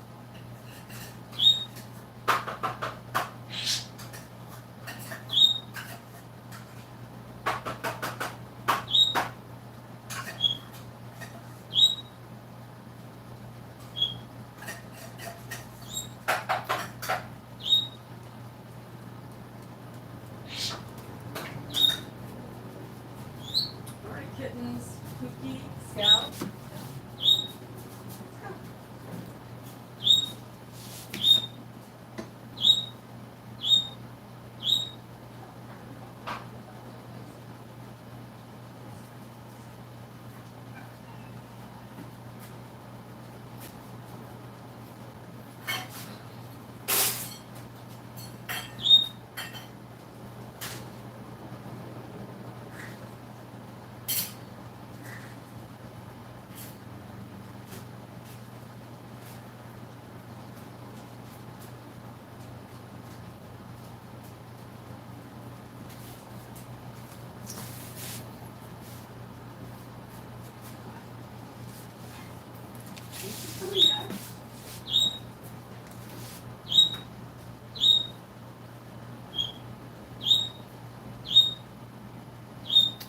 S2: All right, kittens, Cookie, Scout.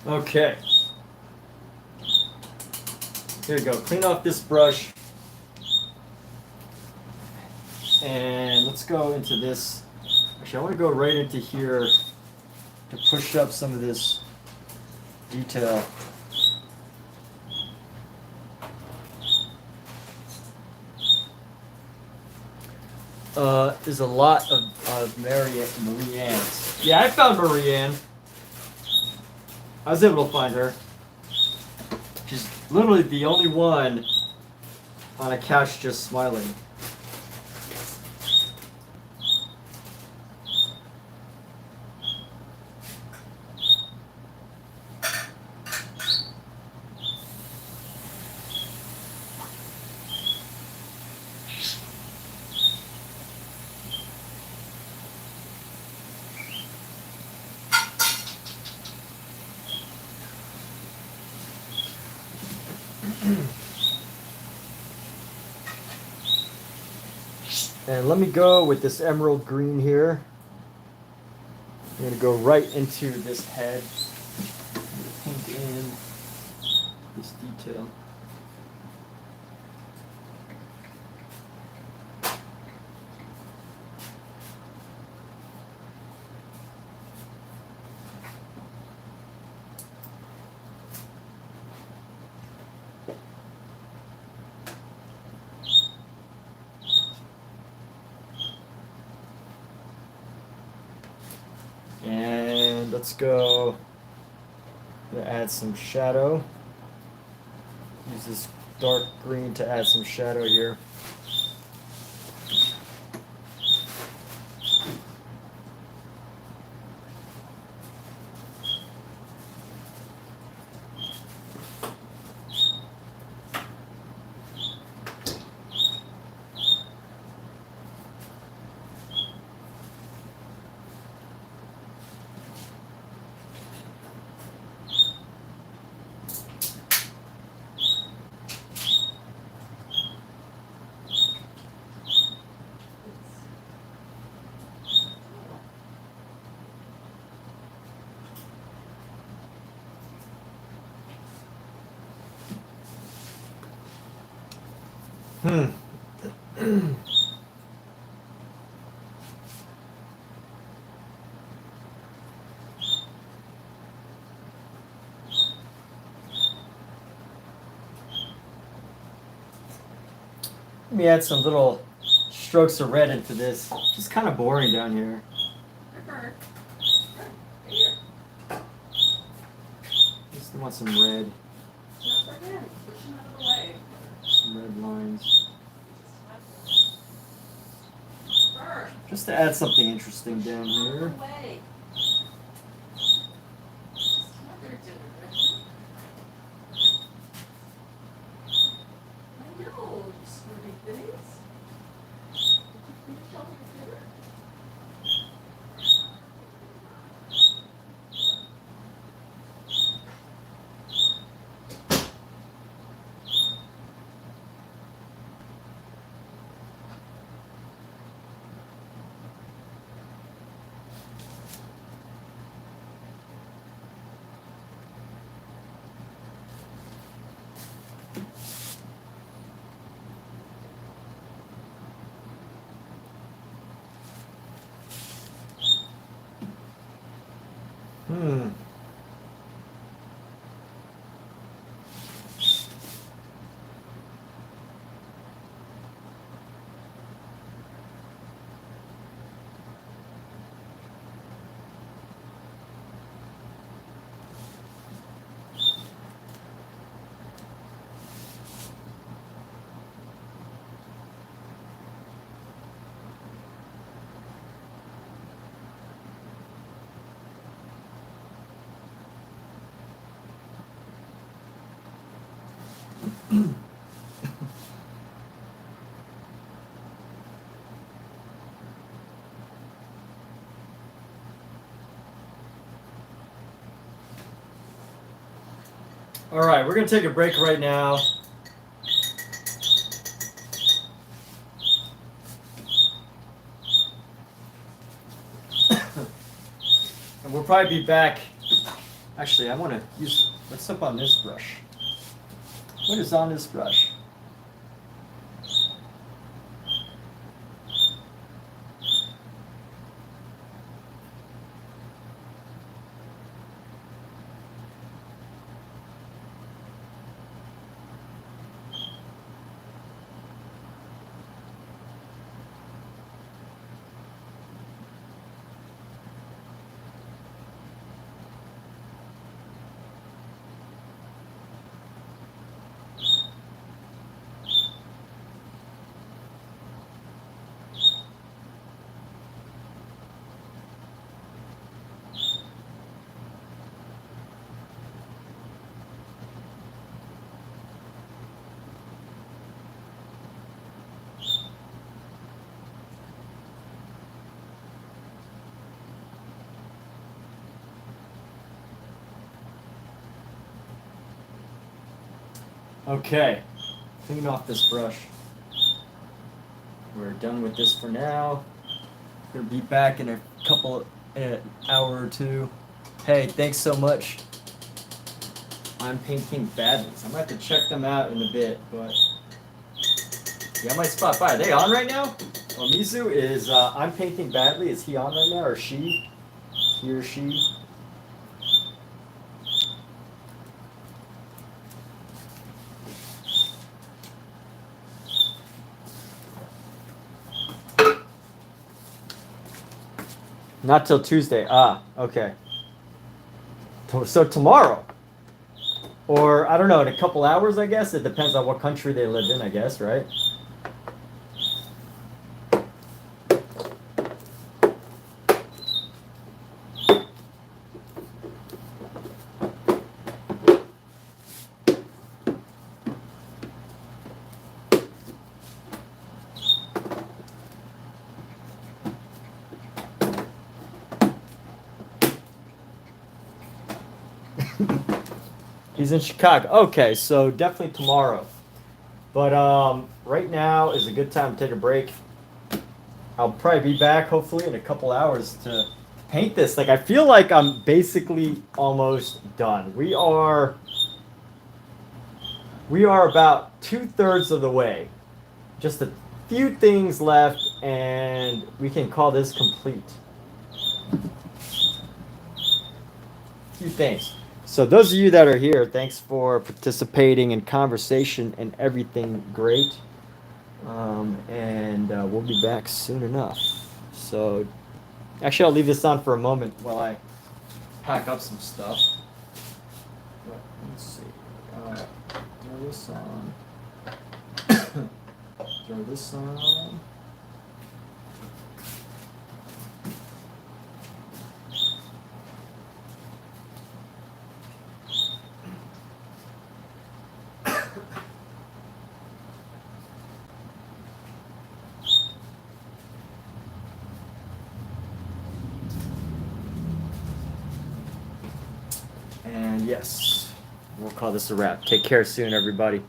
S1: Okay. Here you go. Clean off this brush. And let's go into this. Actually, I want to go right into here to push up some of this detail. There's a lot of Marie Anne's. Yeah, I found Marie Anne. I was able to find her. She's literally the only one on a couch just smiling. And let me go with this emerald green here. I'm going to go right into this head. Paint in this detail. And let's go add some shadow. Use this dark green to add some shadow here. Let me add some little strokes of red into this. It's kind of boring down here. Just want some red. Some red lines. Just to add something interesting down here. All right, we're going to take a break right now. probably be back. Actually, I want to use, what's up on this brush? What is on this brush? Okay, clean off this brush. We're done with this for now. Gonna be back in an hour or two. Hey, thanks so much. I'm Painting Badlies. I'm gonna have to check them out in a bit, but yeah, I might spot by. Are they on right now? Well, Mizu is I'm Painting Badly. Is he on right now, or she? He or she? Not till Tuesday. Ah, okay. So tomorrow. Or, I don't know, in a couple hours, I guess. It depends on what country they live in, I guess, right? He's in Chicago. Okay, so definitely tomorrow. But right now is a good time to take a break. I'll probably be back hopefully in a couple hours to paint this. Like I feel like I'm basically almost done. We are about 2/3 of the way. Just a few things left and we can call this complete. Few things. So those of you that are here, thanks for participating in conversation and everything great. And we'll be back soon enough. So actually, I'll leave this on for a moment while I pack up some stuff. Let's see. Throw this on. Throw this on. And yes, we'll call this a wrap. Take care soon, everybody.